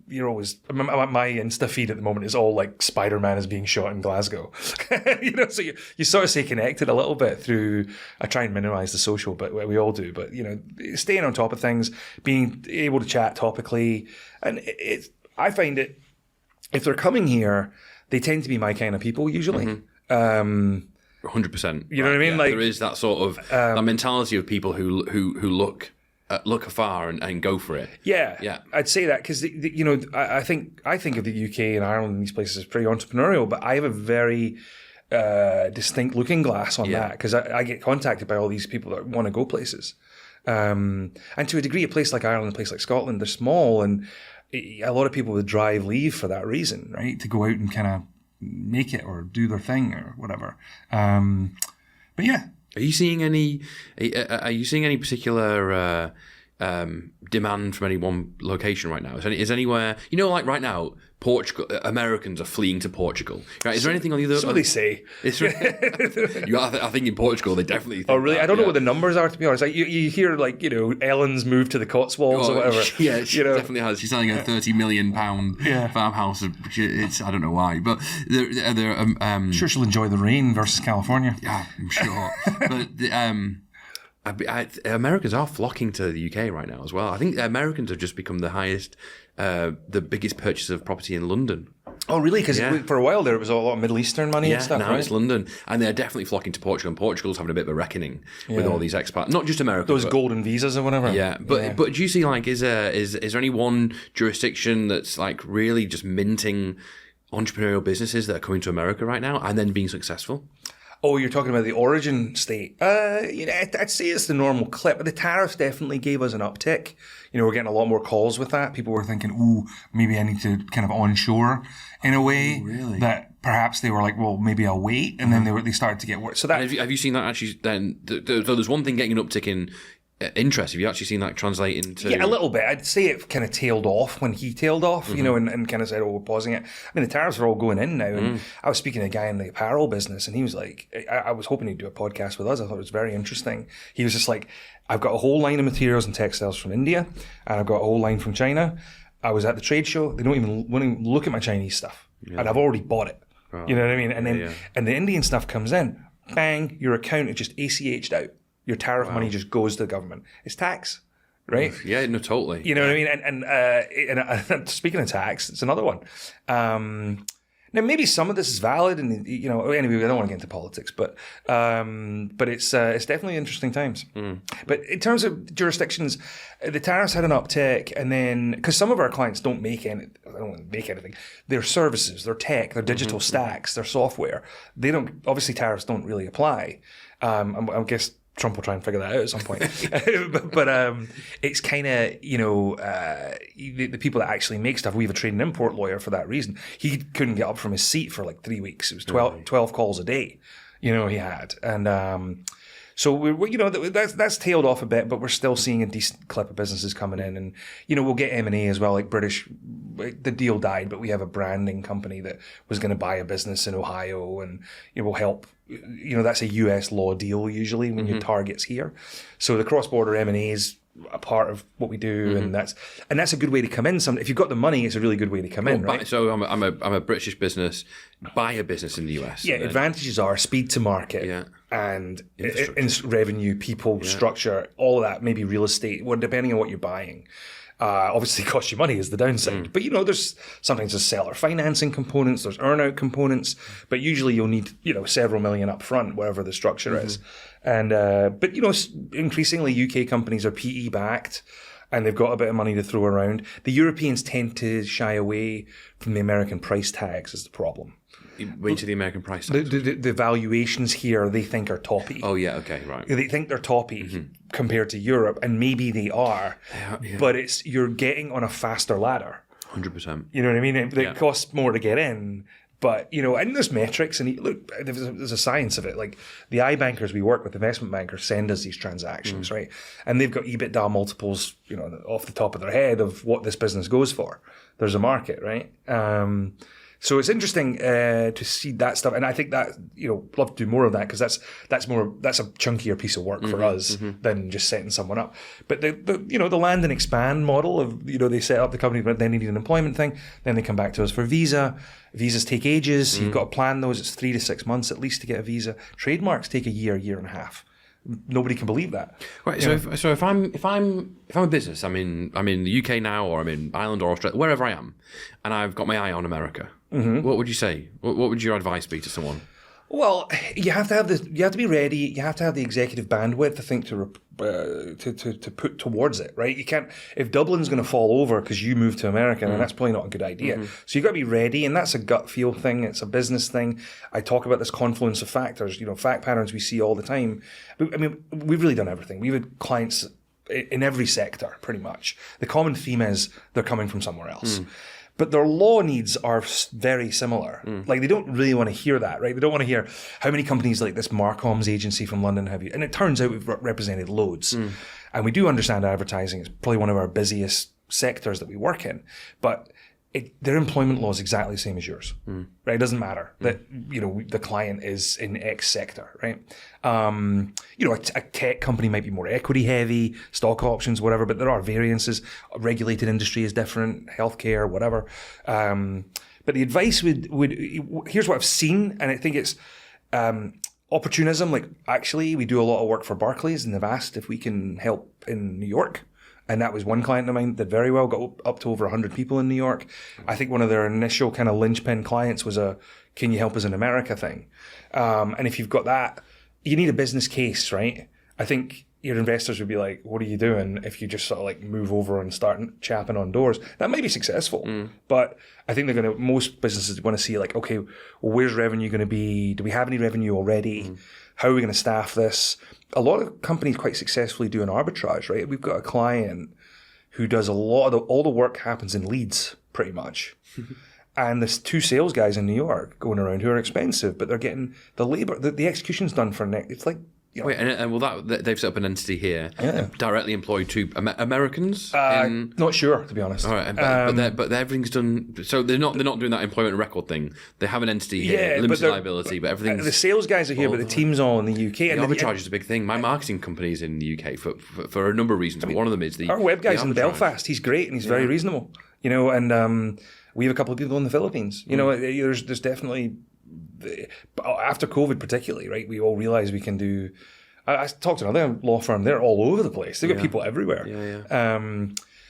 you're always, my Insta feed at the moment is all like Spider-Man is being shot in Glasgow. So you sort of stay connected a little bit through, I try and minimize the social, but we all do. But, staying on top of things, being able to chat topically. And I find it, if they're coming here, they tend to be my kind of people usually. 100%. You know what I mean? Yeah, there is that sort of that mentality of people who look afar and go for it. Yeah. I'd say that because I think of the UK and Ireland and these places as pretty entrepreneurial, but I have a very distinct looking glass on that because I get contacted by all these people that want to go places. And to a degree, a place like Ireland, a place like Scotland, they're small and a lot of people would leave for that reason, right? To go out and kind of make it or do their thing or whatever. But yeah. Are you seeing any particular demand from any one location right now? Is anywhere, like right now, Portugal, Americans are fleeing to Portugal. Right? Is there anything on the other? So they say. I think in Portugal they definitely think oh, really? That, I don't know what the numbers are, to be honest. You hear Ellen's moved to the Cotswolds or whatever. Yeah, she definitely has. She's selling a £30 million farmhouse. I don't know why, but they're I'm sure she'll enjoy the rain versus California. Yeah, I'm sure. But Americans are flocking to the UK right now as well. I think Americans have just become the biggest purchaser of property in London. Oh, really? Because for a while there, it was a lot of Middle Eastern money and stuff, now right? It's London. And they're definitely flocking to Portugal. And Portugal's having a bit of a reckoning with all these expats. Not just America. Those golden visas or whatever. Yeah. But do you see, is there any one jurisdiction that's, really just minting entrepreneurial businesses that are coming to America right now and then being successful? Oh, you're talking about the origin state. I'd say it's the normal clip, but the tariffs definitely gave us an uptick. We're getting a lot more calls with that. People were thinking, maybe I need to kind of onshore in a way that perhaps they were like, well, maybe I'll wait, and then they started to get worse. So that have you seen that actually? Then so there's one thing getting an uptick in interest. Have you actually seen that translate into? Yeah, a little bit. I'd say it kind of tailed off when he tailed off, you know, and kind of said, "Oh, we're pausing it." I mean, the tariffs are all going in now, and I was speaking to a guy in the apparel business, and he was like, I was hoping he'd do a podcast with us. I thought it was very interesting. He was just like, "I've got a whole line of materials and textiles from India, and I've got a whole line from China. I was at the trade show. They don't even want to look at my Chinese stuff, and I've already bought it. You know what I mean? And then and the Indian stuff comes in, bang, your account is just ACH'd out. Your tariff money just goes to the government. It's tax, right? Yeah, no, totally. You know what I mean? And speaking of tax, it's another one. Now, maybe some of this is valid, and you know, anyway, I don't want to get into politics, but it's definitely interesting times. But in terms of jurisdictions, the tariffs had an uptick, and then because some of our clients don't make anything, their services, their tech, their digital stacks, their software, they don't. Obviously, tariffs don't really apply. I guess Trump will try and figure that out at some point. but it's kind of, you know, the people that actually make stuff, we have a trade and import lawyer for that reason. He couldn't get up from his seat for like 3 weeks. It was 12 calls a day, you know, he had. And so, we you know, that's tailed off a bit, but we're still seeing a decent clip of businesses coming in. And, you know, we'll get M&A as well, like British. The deal died, but we have a branding company that was going to buy a business in Ohio, and it will help. You know, that's a US law deal usually when your target's here. So the cross-border M&A is a part of what we do, and that's a good way to come in. If you've got the money, it's a really good way to come in, right? So I'm a British business, buy a business in the US. Yeah, advantages are speed to market, and revenue, people, structure, all of that. Maybe real estate, well, depending on what you're buying. Obviously, cost you money is the downside. But, you know, there's sometimes there's seller financing components, there's earn-out components, but usually you'll need, you know, several million up front, whatever the structure is. And but, you know, increasingly UK companies are PE backed, and they've got a bit of money to throw around. The Europeans tend to shy away from the American price tags is the problem. Into the American price tags. The valuations here, they think are toppy. Oh, yeah, okay, right. They think they're toppy compared to Europe, and maybe they are, but you're getting on a faster ladder. 100%. You know what I mean? It costs more to get in, but, you know, and there's metrics, and look, there's a science of it. Like the iBankers we work with, investment bankers, send us these transactions, right? And they've got EBITDA multiples, you know, off the top of their head of what this business goes for. There's a market, right? So it's interesting to see that stuff, and I think that, you know, love to do more of that, because that's a chunkier piece of work for us than just setting someone up. But the you know, the land and expand model of, you know, they set up the company, but then they need an employment thing, then they come back to us for visa. Visas take ages. You've got to plan those. It's 3 to 6 months at least to get a visa. Trademarks take a year and a half. Nobody can believe that. Right. So if I'm a business, I'm in the UK now, or I'm in Ireland or Australia, wherever I am, and I've got my eye on America. What would you say? What would your advice be to someone? Well, you have to be ready. You have to have the executive bandwidth to think to put towards it, right? You can't, if Dublin's going to fall over because you moved to America, then that's probably not a good idea. So you've got to be ready, and that's a gut feel thing. It's a business thing. I talk about this confluence of factors, you know, fact patterns we see all the time. I mean, we've really done everything. We've had clients in every sector, pretty much. The common theme is they're coming from somewhere else. But their law needs are very similar. Like, they don't really want to hear that, right? They don't want to hear how many companies like this Marcom's agency from London have you. And it turns out we've represented loads. And we do understand advertising. It's probably one of our busiest sectors that we work in. But their employment law is exactly the same as yours, right? It doesn't matter that, you know, the client is in X sector, right? You know, a tech company might be more equity heavy, stock options, whatever, but there are variances. A regulated industry is different, healthcare, whatever. But the advice would here's what I've seen, and I think it's opportunism. Like, actually, we do a lot of work for Barclays, and they've asked if we can help in New York. And that was one client of mine that did very well, got up to over 100 people in New York. I think one of their initial kind of linchpin clients was can you help us in America thing? And if you've got that, you need a business case, right? I think your investors would be like, what are you doing if you just sort of like move over and start chapping on doors? That might be successful, but I think most businesses want to see like, okay, well, where's revenue going to be? Do we have any revenue already? How are we going to staff this? A lot of companies quite successfully do an arbitrage, right? We've got a client who does all the work happens in Leeds, pretty much. And there's 2 sales guys in New York going around who are expensive, but they're getting the labor, the execution's done for it's like, you know, Wait, and they've set up an entity here, directly employed 2 Americans. not sure, to be honest. All right, but everything's done. So they're not doing that employment record thing. They have an entity here, limited liability, but everything's. The sales guys are here, but the team's all in the UK. The And arbitrage is a big thing. My marketing company is in the UK for a number of reasons. But one of them is our web guy's in Belfast. He's great and he's very reasonable. You know, and we have a couple of people in the Philippines. You know, there's definitely after COVID, particularly, right? We all realize we can do. I talked to another law firm. They're all over the place. They've got people everywhere.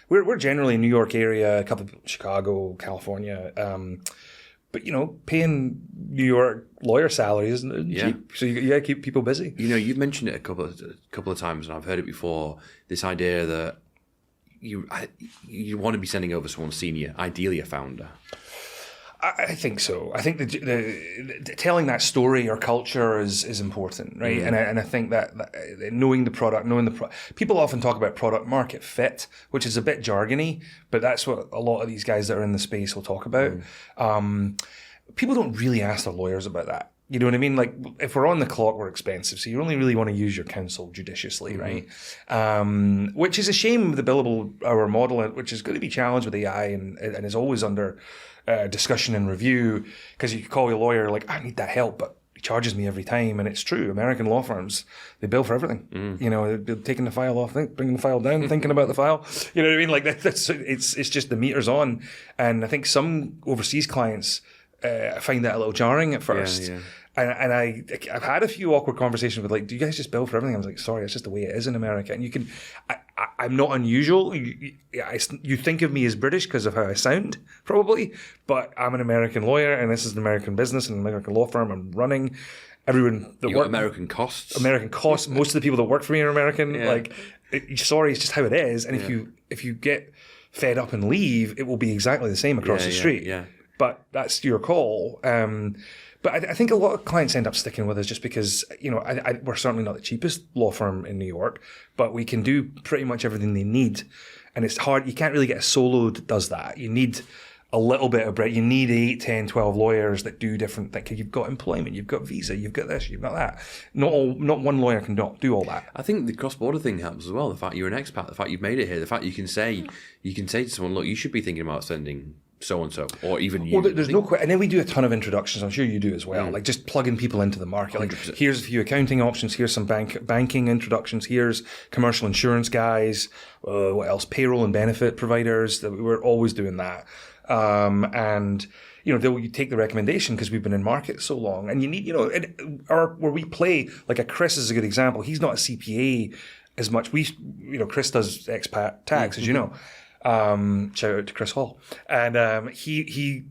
We're generally in New York area, a couple of people in Chicago, California. But, you know, paying New York lawyer salaries isn't cheap. So you got to keep people busy. You know, you've mentioned it a couple of times, and I've heard it before. This idea that you want to be sending over someone senior, ideally a founder. I think so. I think the telling that story or culture is important, right? And I think that knowing the product, people often talk about product market fit, which is a bit jargony, but that's what a lot of these guys that are in the space will talk about. People don't really ask their lawyers about that. You know what I mean? Like, if we're on the clock, we're expensive. So you only really want to use your counsel judiciously, right? Which is a shame with the billable hour model, which is going to be challenged with AI and is always under discussion and review, because you could call your lawyer like, I need that help, but he charges me every time. And it's true. American law firms, they bill for everything. You know, they're taking the file off, bringing the file down, thinking about the file. You know what I mean? Like, it's just the meter's on. And I think some overseas clients find that a little jarring at first. And I've had a few awkward conversations with, like, do you guys just bill for everything? I was like, sorry, it's just the way it is in America. And you can, I'm not unusual. You think of me as British because of how I sound, probably, but I'm an American lawyer, and this is an American business and an American law firm I'm running. Everyone that works, American costs. Most of the people that work for me are American. Like, sorry, it's just how it is. And if you get fed up and leave, it will be exactly the same across the street. But that's your call. But I think a lot of clients end up sticking with us just because, you know, we're certainly not the cheapest law firm in New York, but we can do pretty much everything they need. And it's hard. You can't really get a solo that does that. You need a little bit of bread. You need 8, 10, 12 lawyers that do different things. You've got employment, you've got visa, you've got this, you've got that. Not one lawyer can do all that. I think the cross-border thing helps as well. The fact you're an expat, the fact you've made it here, the fact you can say to someone, look, you should be thinking about sending so-and-so, or even you. Well, there's no question. And then we do a ton of introductions. I'm sure you do as well. Like, just plugging people into the market. Like, 100%. Here's a few accounting options. Here's some banking introductions. Here's commercial insurance guys. What else? Payroll and benefit providers. We're always doing that. And, you know, you take the recommendation because we've been in market so long. And you need, you know, where we play, like a Chris is a good example. He's not a CPA as much. Chris does expat tax, as you know. Shout out to Chris Hall, and he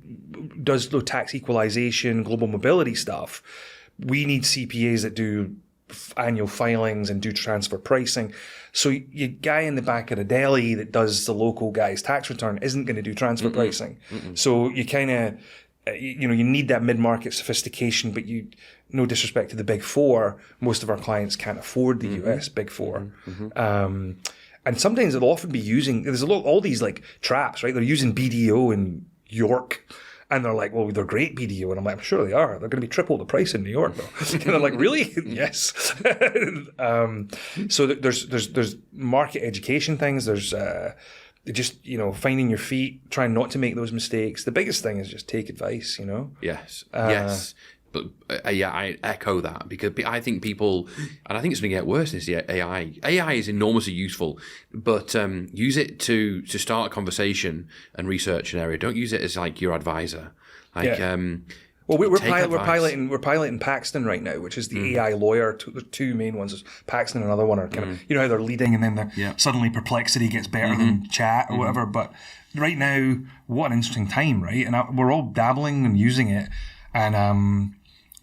does tax equalization, global mobility stuff. We need CPAs that do annual filings and do transfer pricing. So your guy in the back of the deli that does the local guy's tax return isn't going to do transfer pricing. So you kind of, you need that mid-market sophistication, but no disrespect to the big four, most of our clients can't afford the US big four. And sometimes they'll often be using, there's all these like traps, right? They're using BDO in York, and they're like, well, they're great BDO. And I'm like, I'm sure they are. They're going to be triple the price in New York, though. And they're like, really? Yes. So there's market education things. There's just, finding your feet, trying not to make those mistakes. The biggest thing is just take advice, Yes. Yes. But I echo that, because I think people, and I think it's going to get worse, is the AI. AI is enormously useful, but use it to start a conversation and research an area. Don't use it as like your advisor. Well, we're piloting Paxton right now, which is the AI lawyer. The two main ones is Paxton and another one are kind of, how they're leading, and then suddenly Perplexity gets better than Chat or whatever. But right now, what an interesting time, right? And we're all dabbling and using it, and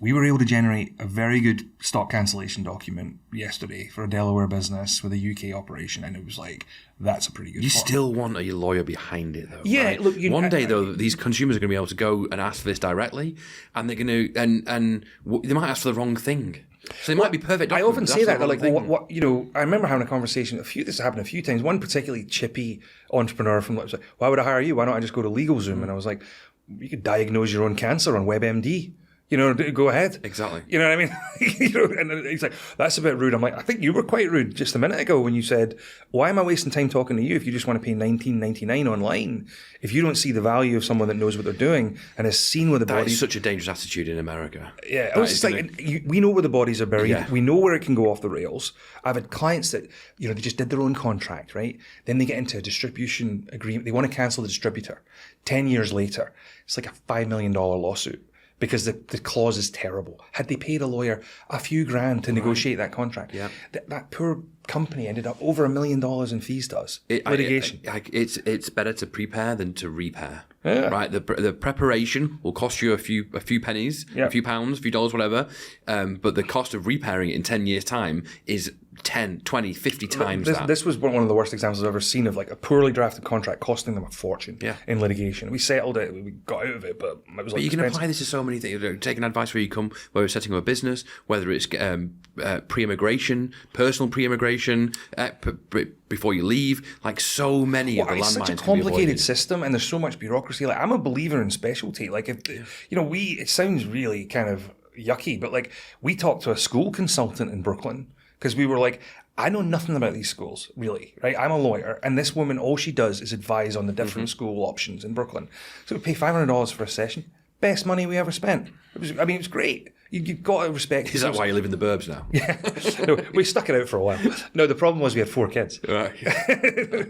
we were able to generate a very good stock cancellation document yesterday for a Delaware business with a UK operation, and it was like, that's a pretty good You still want a lawyer behind it, though. Yeah, right? look. One day, though, these consumers are going to be able to go and ask for this directly, and they're going to, and they might ask for the wrong thing. So they might be perfect. I often say that. They're like, what? I remember having a conversation. This happened a few times. One particularly chippy entrepreneur from, why would I hire you? Why don't I just go to LegalZoom? And I was like, you could diagnose your own cancer on WebMD. Go ahead. Exactly. You know what I mean? And he's like, that's a bit rude. I'm like, I think you were quite rude just a minute ago when you said, why am I wasting time talking to you if you just want to pay $19.99 online? If you don't see the value of someone that knows what they're doing and has seen where the That bodies... is such a dangerous attitude in America. Yeah, it's like, we know where the bodies are buried. Yeah. We know where it can go off the rails. I've had clients that, they just did their own contract, right? Then they get into a distribution agreement. They want to cancel the distributor. 10 years later, it's like a $5 million lawsuit. Because the clause is terrible. Had they paid a lawyer a few grand to negotiate that contract, that poor company ended up over $1 million in fees to us. Litigation. It's better to prepare than to repair. Yeah. Right? The preparation will cost you a few pennies, a few pounds, a few dollars, whatever. But the cost of repairing it in 10 years' time is 10, 20, 50 times that. This was one of the worst examples I've ever seen of like a poorly drafted contract costing them a fortune in litigation. We settled it, we got out of it, but it was like you can apply this to so many things. Taking advice where you come, whether it's setting up a business, whether it's pre-immigration, personal pre-immigration, before you leave, like so many of the landmines. It's such a complicated system, and there's so much bureaucracy. Like I'm a believer in specialty. Like if it sounds really kind of yucky, but like we talked to a school consultant in Brooklyn because we were like, I know nothing about these schools, really, right? I'm a lawyer, and this woman, all she does is advise on the different school options in Brooklyn. So we pay $500 for a session. Best money we ever spent. It was great. You've got to respect. Is that why you live in the burbs now? Yeah. No, we stuck it out for a while. No, the problem was we had 4 kids. Right.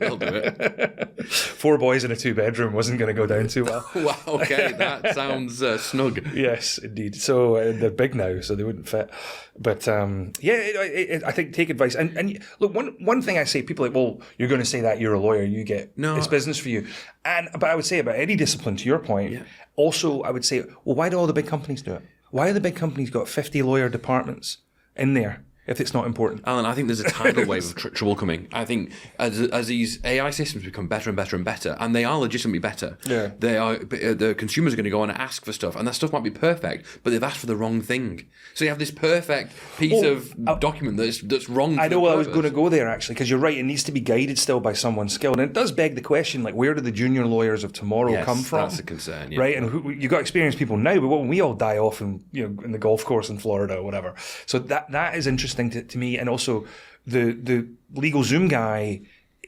I'll do it. 4 boys in a 2-bedroom wasn't going to go down too well. Wow, okay, that sounds snug. Yes, indeed. So they're big now, so they wouldn't fit. But I think take advice. And look, one thing I say, people are like, well, you're going to say that, you're a lawyer, it's business for you. But I would say about any discipline, to your point, also I would say, well, why do all the big companies do it? Why are the big companies got 50 lawyer departments in there if it's not important? Alan, I think there's a tidal wave of trouble coming. I think as these AI systems become better and better and better, and they are legitimately better, the consumers are going to go on and ask for stuff, and that stuff might be perfect, but they've asked for the wrong thing. So you have this perfect piece of document that's wrong. I know I was going to go there, actually, because you're right, it needs to be guided still by someone skilled. And it does beg the question, like, where do the junior lawyers of tomorrow come from? That's a concern, right? And you've got experienced people now, but when we all die off in the golf course in Florida or whatever. So that is interesting to me. And also the legal Zoom guy,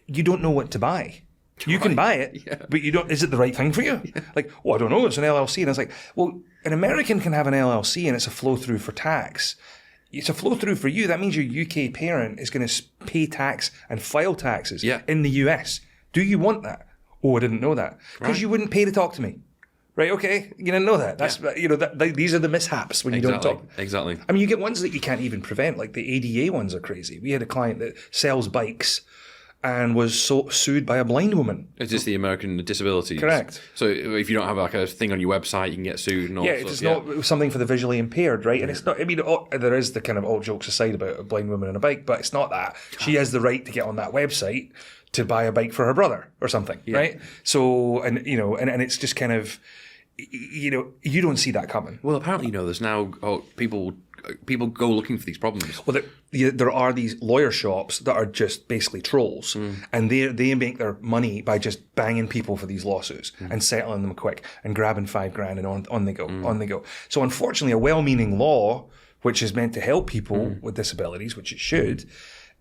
you don't know what to buy. You can buy it, but you don't. Is it the right thing for you? Like, I don't know. It's an LLC, and it's like, well, an American can have an LLC, and it's a flow through for tax. It's a flow through for you. That means your UK parent is going to pay tax and file taxes in the US. Do you want that? Oh, I didn't know that because you wouldn't pay to talk to me. Right, okay, you didn't know that. That's these are the mishaps when you don't talk. Exactly. I mean, you get ones that you can't even prevent, like the ADA ones are crazy. We had a client that sells bikes and was sued by a blind woman. It's just the American disabilities. Correct. So if you don't have like a thing on your website, you can get sued and all. It's not something for the visually impaired, right? And it's not. I mean, there is the kind of all jokes aside about a blind woman and a bike, but it's not that. She has the right to get on that website to buy a bike for her brother or something, right? So and it's just kind of. You don't see that coming. Well, apparently, there's now people go looking for these problems. Well, there are these lawyer shops that are just basically trolls, and they make their money by just banging people for these lawsuits and settling them quick and grabbing $5,000 and on they go. So unfortunately, a well-meaning law, which is meant to help people with disabilities, which it should,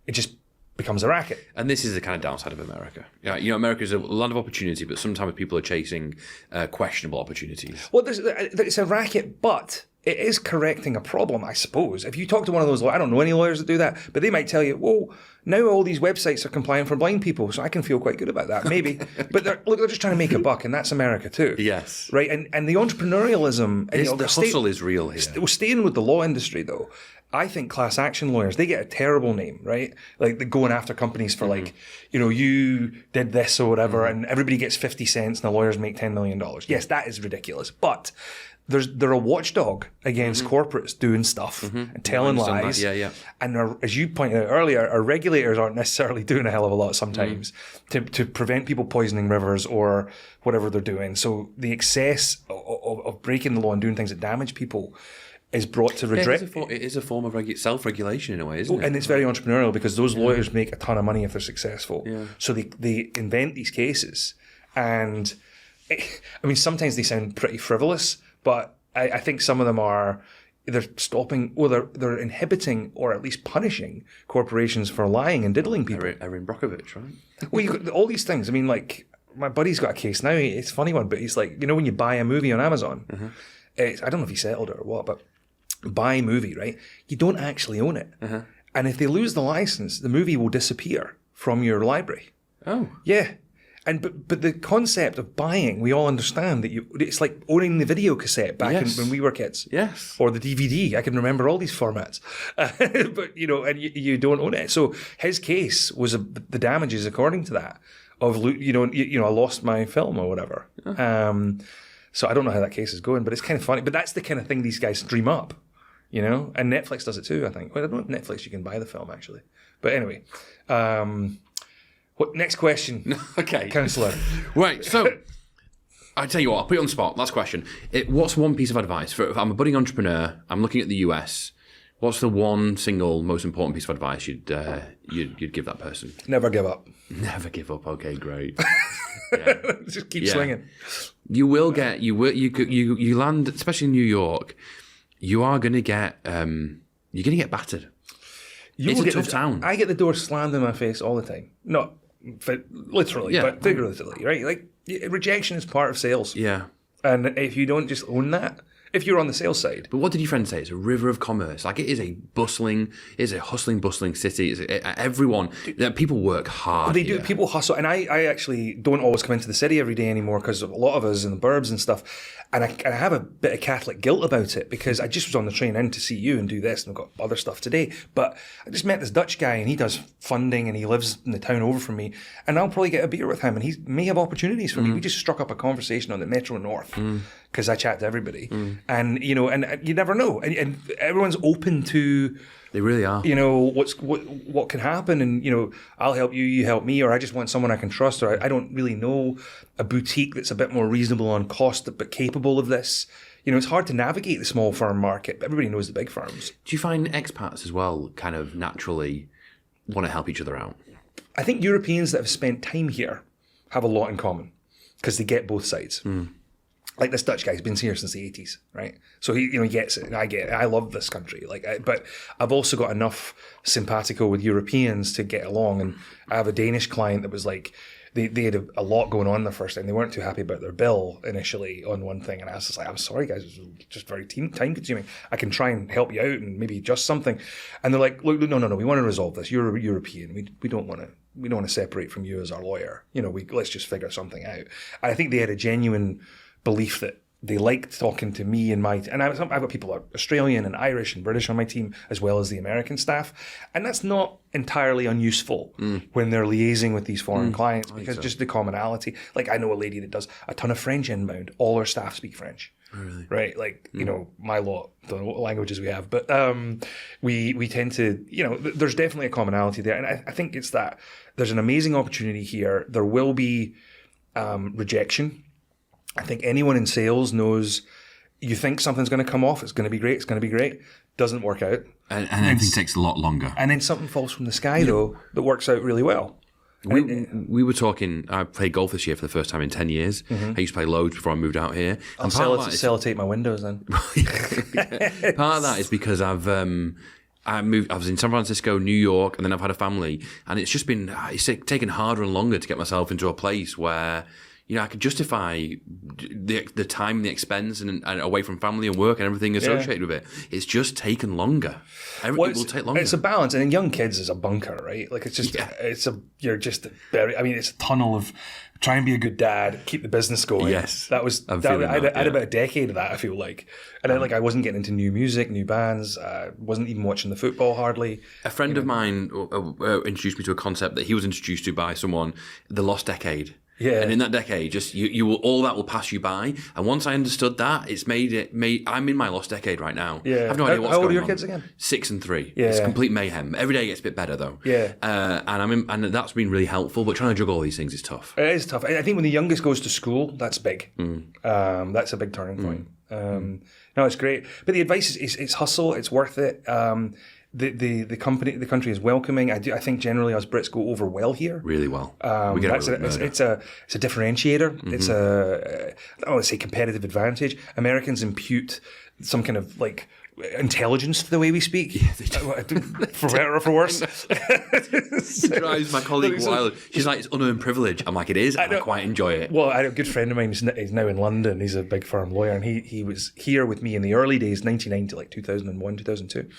it just becomes a racket. And this is the kind of downside of America. America is a land of opportunity, but sometimes people are chasing questionable opportunities. Well, it's a racket, but it is correcting a problem, I suppose. If you talk to one of those, I don't know any lawyers that do that, but they might tell you, well, now all these websites are compliant for blind people, so I can feel quite good about that, maybe. But they're just trying to make a buck, and that's America too. Yes. Right? And the entrepreneurialism... The hustle is real here. Staying with the law industry, though, I think class action lawyers, they get a terrible name, right? Like they're going after companies for you did this or whatever, and everybody gets 50 cents and the lawyers make $10 million. Yes, that is ridiculous. But they're a watchdog against corporates doing stuff and telling lies. And as you pointed out earlier, our regulators aren't necessarily doing a hell of a lot sometimes to prevent people poisoning rivers or whatever they're doing. So the excess of breaking the law and doing things that damage people is brought to redress. It is a form of self-regulation in a way, isn't it? And it's very entrepreneurial because those lawyers make a ton of money if they're successful. Yeah. So they invent these cases and I mean, sometimes they sound pretty frivolous, but I think some of them are. They're stopping, or they're inhibiting, or at least punishing corporations for lying and diddling people. Erin Brockovich, right? Well, you've got all these things. I mean, like, my buddy's got a case now. It's a funny one, but he's like, when you buy a movie on Amazon, I don't know if he settled it or what, but buy a movie, right? You don't actually own it. And if they lose the license, the movie will disappear from your library. Oh. Yeah. But the concept of buying, we all understand that it's like owning the video cassette back when we were kids. Yes. Or the DVD. I can remember all these formats. But, and you don't own it. So his case was the damages according to that of, I lost my film or whatever. So I don't know how that case is going, but it's kind of funny. But that's the kind of thing these guys dream up, And Netflix does it too, I think. Well, I don't know if Netflix, you can buy the film, actually. But anyway. What next question? Okay. Councillor. Right, so I tell you what, I'll put you on the spot. Last question. What's one piece of advice if I'm a budding entrepreneur, I'm looking at the US, what's the one single most important piece of advice you'd give that person? Never give up. Never give up. Okay, great. Just keep swinging. You will get you land, especially in New York, you are going to get you're going to get battered. It's a tough town. I get the door slammed in my face all the time. Not literally, but figuratively, right? Like, rejection is part of sales. Yeah. And if you don't just own that, if you're on the sales side. But what did your friend say? It's a river of commerce. Like, it is a hustling, bustling city. Everyone, people work hard. They do. People hustle. And I actually don't always come into the city every day anymore because a lot of us in the burbs and stuff. And I have a bit of Catholic guilt about it because I just was on the train in to see you and do this, and I've got other stuff today. But I just met this Dutch guy, and he does funding, and he lives in the town over from me. And I'll probably get a beer with him, and he may have opportunities for me. We just struck up a conversation on the Metro North because I chat to everybody. And, and you never know. And everyone's open to... They really are. What can happen, and I'll help you, you help me, or I just want someone I can trust, or I don't really know a boutique that's a bit more reasonable on cost but capable of this. It's hard to navigate the small firm market, but everybody knows the big firms. Do you find expats as well kind of naturally want to help each other out? I think Europeans that have spent time here have a lot in common because they get both sides. Like this Dutch guy's been here since the 80s, right? So he gets it. I get it. I love this country. But I've also got enough simpatico with Europeans to get along. And I have a Danish client that was like, they had a lot going on the first time. They weren't too happy about their bill initially on one thing. And I was just like, I'm sorry, guys. It was just very time consuming. I can try and help you out and maybe adjust something. And they're like, look, no. We want to resolve this. You're a European. We don't want to separate from you as our lawyer. Let's just figure something out. And I think they had a genuine belief that they liked talking to me and I've got people Australian and Irish and British on my team as well as the American staff, and that's not entirely unuseful when they're liaising with these foreign clients because just the commonality. Like, I know a lady that does a ton of French inbound. All her staff speak French. Oh, really? Right? Like, my lot, the languages we have, but we tend to, there's definitely a commonality there, and I think it's that there's an amazing opportunity here. There will be rejection. I think anyone in sales knows you think something's going to come off, it's going to be great, doesn't work out. And everything takes a lot longer. And then something falls from the sky, though, that works out really well. We were talking, I played golf this year for the first time in 10 years. I used to play loads before I moved out here. I'll sellotape my windows then. Part of that is because I was in San Francisco, New York, and then I've had a family. And it's just been, it's taken harder and longer to get myself into a place where... I could justify the time, the expense, and away from family and work and everything associated with it. It's just taken longer. It will take longer. It's a balance, and in young kids, it's a bunker, right? Like, it's just, you're just very. I mean, it's a tunnel of try and be a good dad, keep the business going. Yes, I had about a decade of that. I feel like, and I wasn't getting into new music, new bands. Wasn't even watching the football hardly. A friend of mine introduced me to a concept that he was introduced to by someone, the lost decade. Yeah. And in that decade, just you will, all that will pass you by. And once I understood that, it's made I'm in my lost decade right now. Yeah. I have no idea what's going on. How old are your kids again? 6 and 3. Yeah. It's complete mayhem. Every day gets a bit better though. Yeah. And that's been really helpful. But trying to juggle all these things is tough. It is tough. I think when the youngest goes to school, that's big. That's a big turning point. No, it's great. But the advice is it's hustle. It's worth it. the country is welcoming. I think generally us Brits go over well here. Really well. We get It's a differentiator. It's I don't want to say competitive advantage. Americans impute some kind of like intelligence to the way we speak, for better or for worse. It drives my colleague wild. She's like, it's unearned privilege. I'm like, it is. I quite enjoy it. Well, I had a good friend of mine who's now in London. He's a big firm lawyer, and he was here with me in the early days, 1990, like 2001, 2002.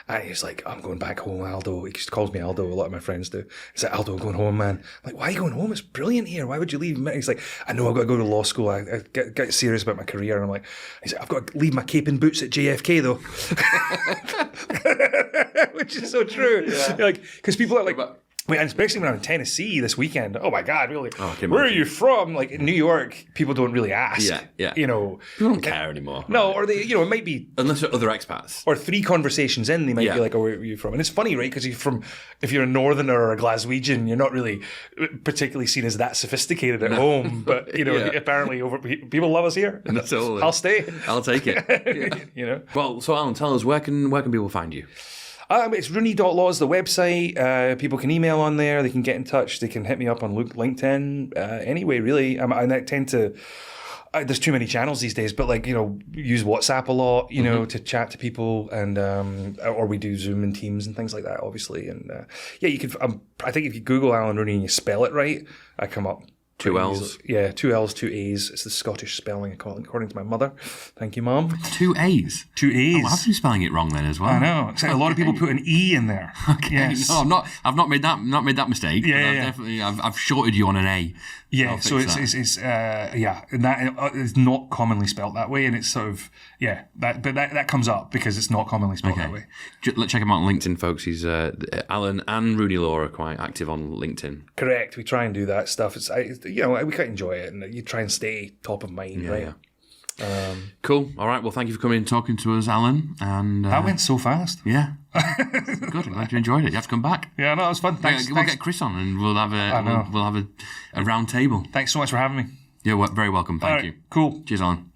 And he's like, I'm going back home, Aldo. He just calls me Aldo. A lot of my friends do. He's like, Aldo, I'm going home, man. I'm like, why are you going home? It's brilliant here. Why would you leave? He's like, I know I've got to go to law school. I get serious about my career. And I'm like, he's like, I've got to leave my cape and boots at JFK though. Which is so true. Yeah. Like, because people are like, and especially when I'm in Tennessee this weekend, oh my God, really? Where are you from? Like in New York, people don't really ask. Yeah. You know, people don't care anymore. No, right? Or they, you know, it might be unless they're other expats. Or 3 conversations in, they might be like, "Oh, where are you from?" And it's funny, right? Because if you're a Northerner or a Glaswegian, you're not really particularly seen as that sophisticated at home. But you know, apparently, people love us here. Totally. I'll stay. I'll take it. You know. Well, so Alan, tell us where can people find you? It's Rooney.law is the website. People can email on there. They can get in touch. They can hit me up on LinkedIn. Anyway, really, I tend to. There's too many channels these days, but like, you know, use WhatsApp a lot, you know, to chat to people, and or we do Zoom and Teams and things like that, obviously. And you could. I think if you Google Allan Rooney and you spell it right, I come up. 2 L's. Yeah, 2 L's, 2 A's. It's the Scottish spelling, according to my mother. Thank you, Mum. 2 A's? 2 A's. Oh, I've been spelling it wrong then as well. I know. A lot of people put an E in there. Okay. Yes. No, I've not made that mistake. Yeah, I've shorted you on an A. Yeah, so it's and that is not commonly spelt that way, and it's sort of that comes up because it's not commonly spelt that way. Check him out on LinkedIn, folks. He's Allan and Rooney Law are quite active on LinkedIn. Correct. We try and do that stuff. We quite enjoy it, and you try and stay top of mind, right? Yeah. Cool. All right. Well, thank you for coming and talking to us, Alan. And that went so fast. Yeah. Good. I'm glad you enjoyed it. You have to come back. Yeah, no, it was fun. Thanks. We'll get Chris on, and we'll have a round table. Thanks so much for having me. You're very welcome. Thank you. Cool. Cheers, Alan.